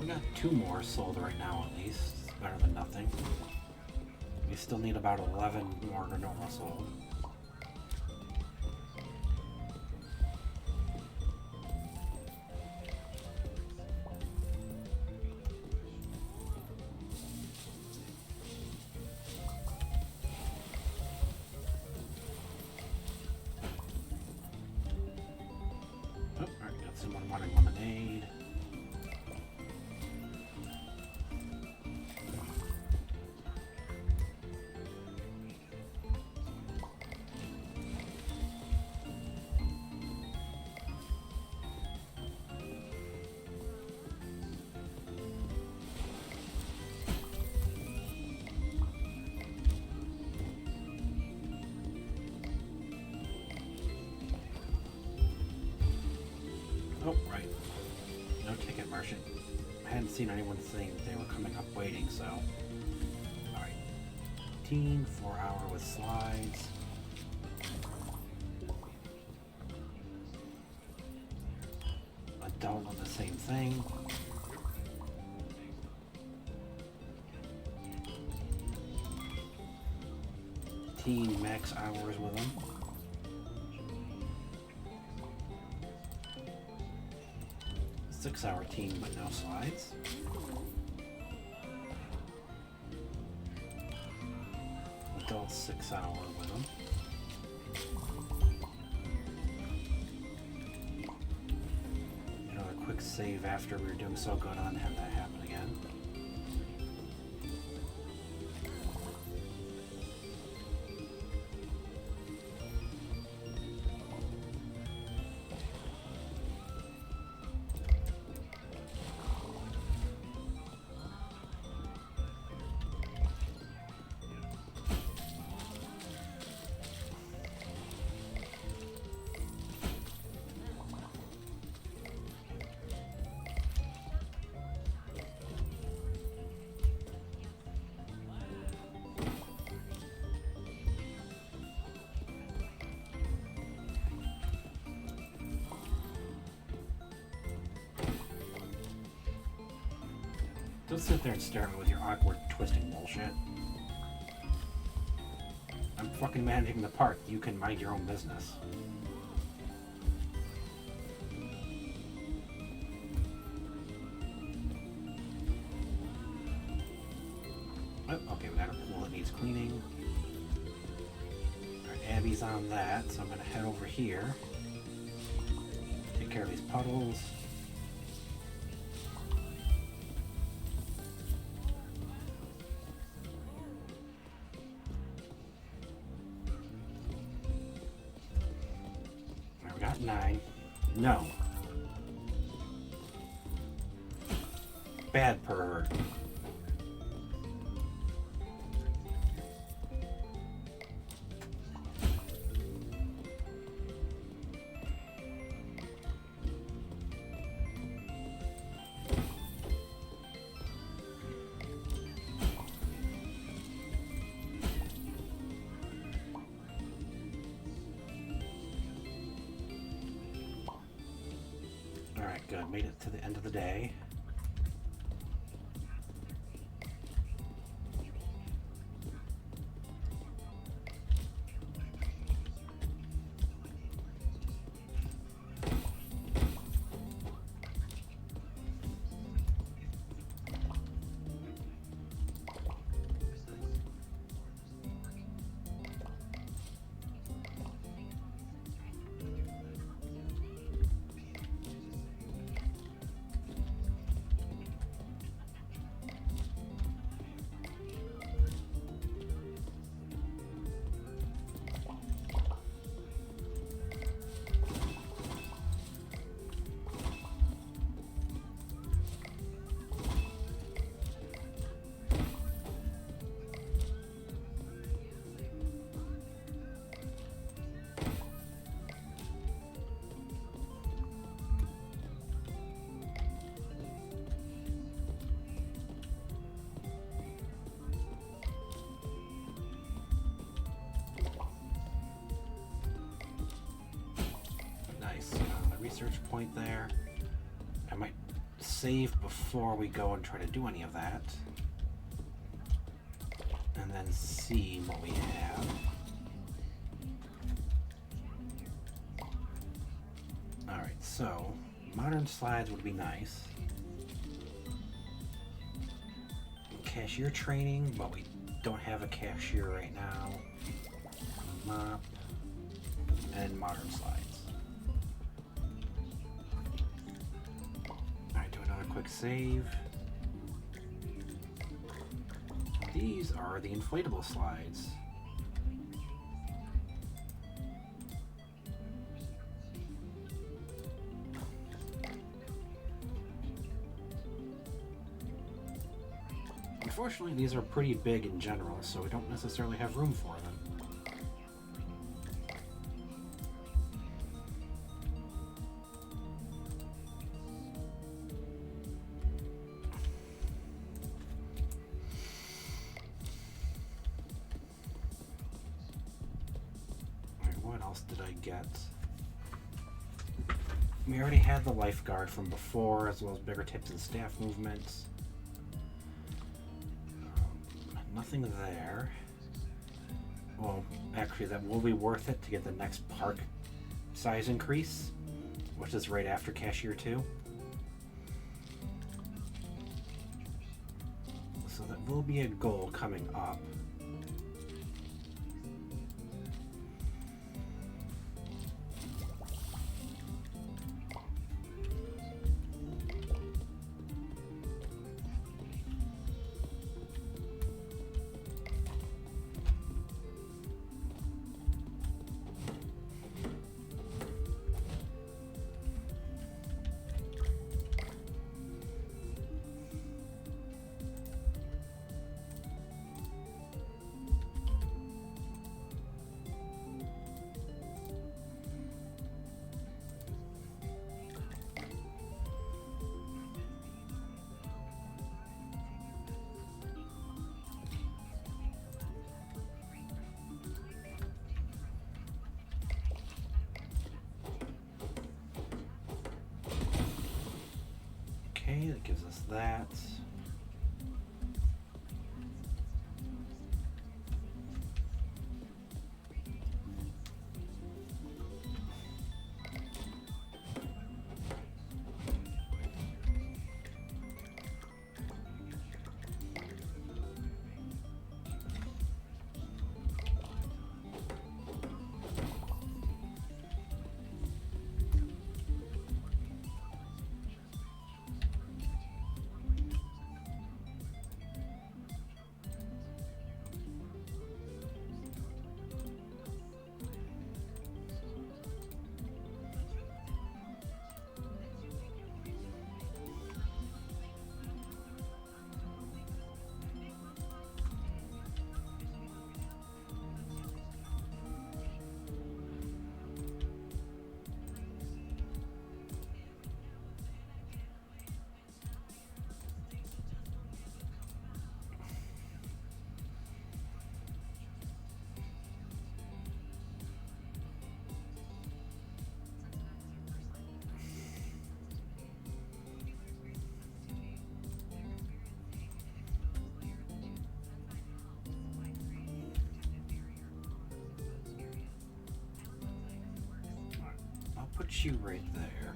We got 2 more sold right now at least. It's better than nothing. We still need about 11 more granola sold. Oh, alright, got someone wanting lemonade. right. No ticket merchant. I hadn't seen anyone saying they were coming up waiting, so. Alright. 4 hour with slides. Adult on the same thing. Teen max hours with them. Six-hour teen, but no slides. Adult 6 hour with them. Another quick save after we were doing so good on have that happen again. Don't sit there and stare at me with your awkward twisting bullshit. I'm fucking managing the park. You can mind your own business. Oh, okay, we got a pool that needs cleaning. Alright, Abby's on that, so I'm gonna head over here. Take care of these puddles. Alright, we got 9. No. Bad pervert. Alright, good. Made it to the end of the day. Nice. The research point there. I might save before we go and try to do any of that. And then see what we have. Alright, so modern slides would be nice. Cashier training, but we don't have a cashier right now. Mop and modern slides. Alright, do another quick save. These are the inflatable slides. Unfortunately, these are pretty big in general, so we don't necessarily have room for them. else did I get? We already had the lifeguard from before, as well as bigger tips and staff movements. Nothing there. Well, actually, that will be worth it to get the next park size increase, which is right after Cashier 2. So that will be a goal coming up. Okay, that gives us that. Put you right there.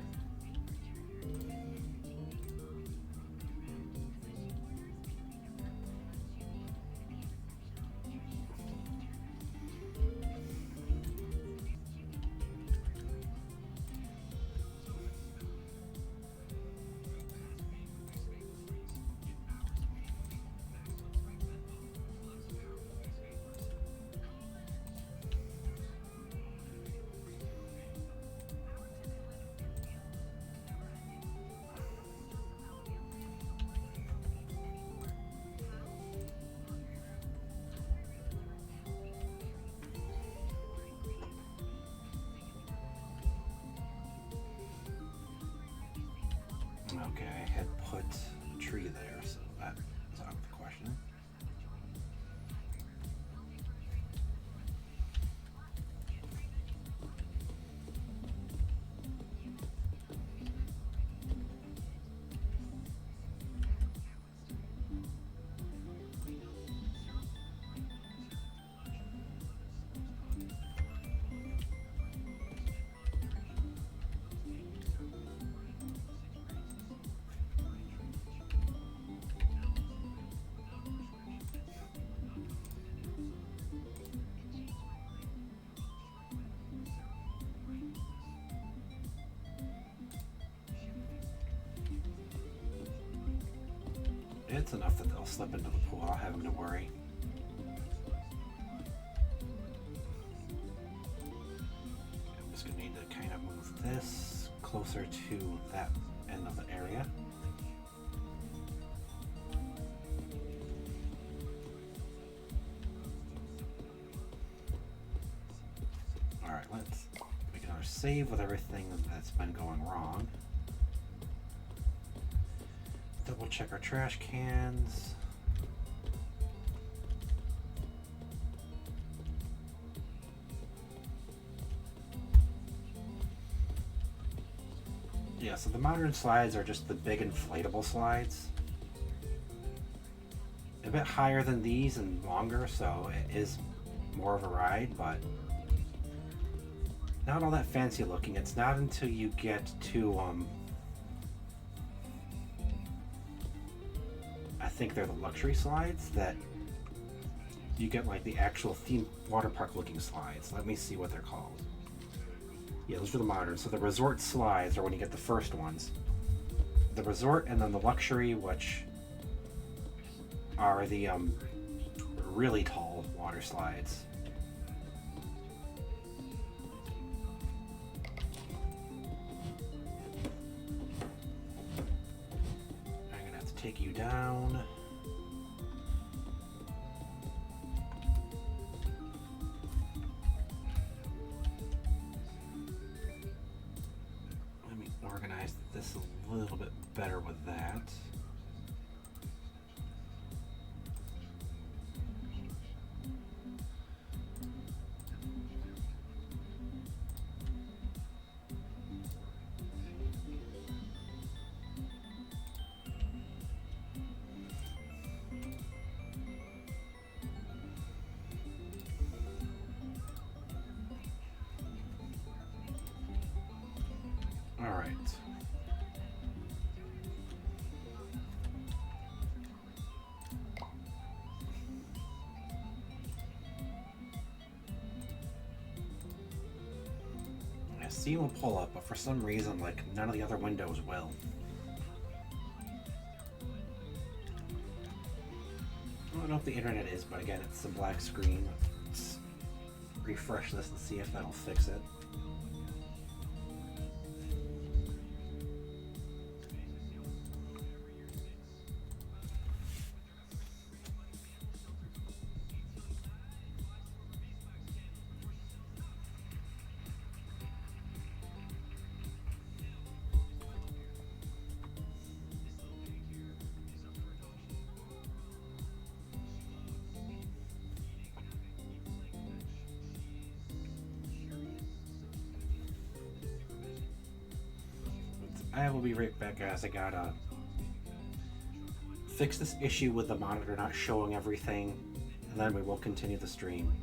Okay, I had put a tree there, so that is out of the question. It's enough that they'll slip into the pool. I'll have them to worry. I'm just gonna need to kind of move this closer to that end of the area. Alright, let's make another save with everything that's been going wrong. Double check our trash cans. so the modern slides are just the big inflatable slides. A bit higher than these and longer, so it is more of a ride, but not all that fancy looking. It's not until you get to I think they're the luxury slides that you get like the actual theme water park looking slides. Let me see what they're called. Yeah, those are the modern. So the resort slides are when you get the first ones. The resort and then the luxury, which are the really tall water slides. I'm gonna have to take you down. Let me organize this a little bit better with that. All right. I see them pull up, but for some reason, like, none of the other windows will. I don't know if the internet is, but again, it's a black screen. Let's refresh this and see if that'll fix it. I will be right back, guys. I gotta fix this issue with the monitor not showing everything, and then we will continue the stream.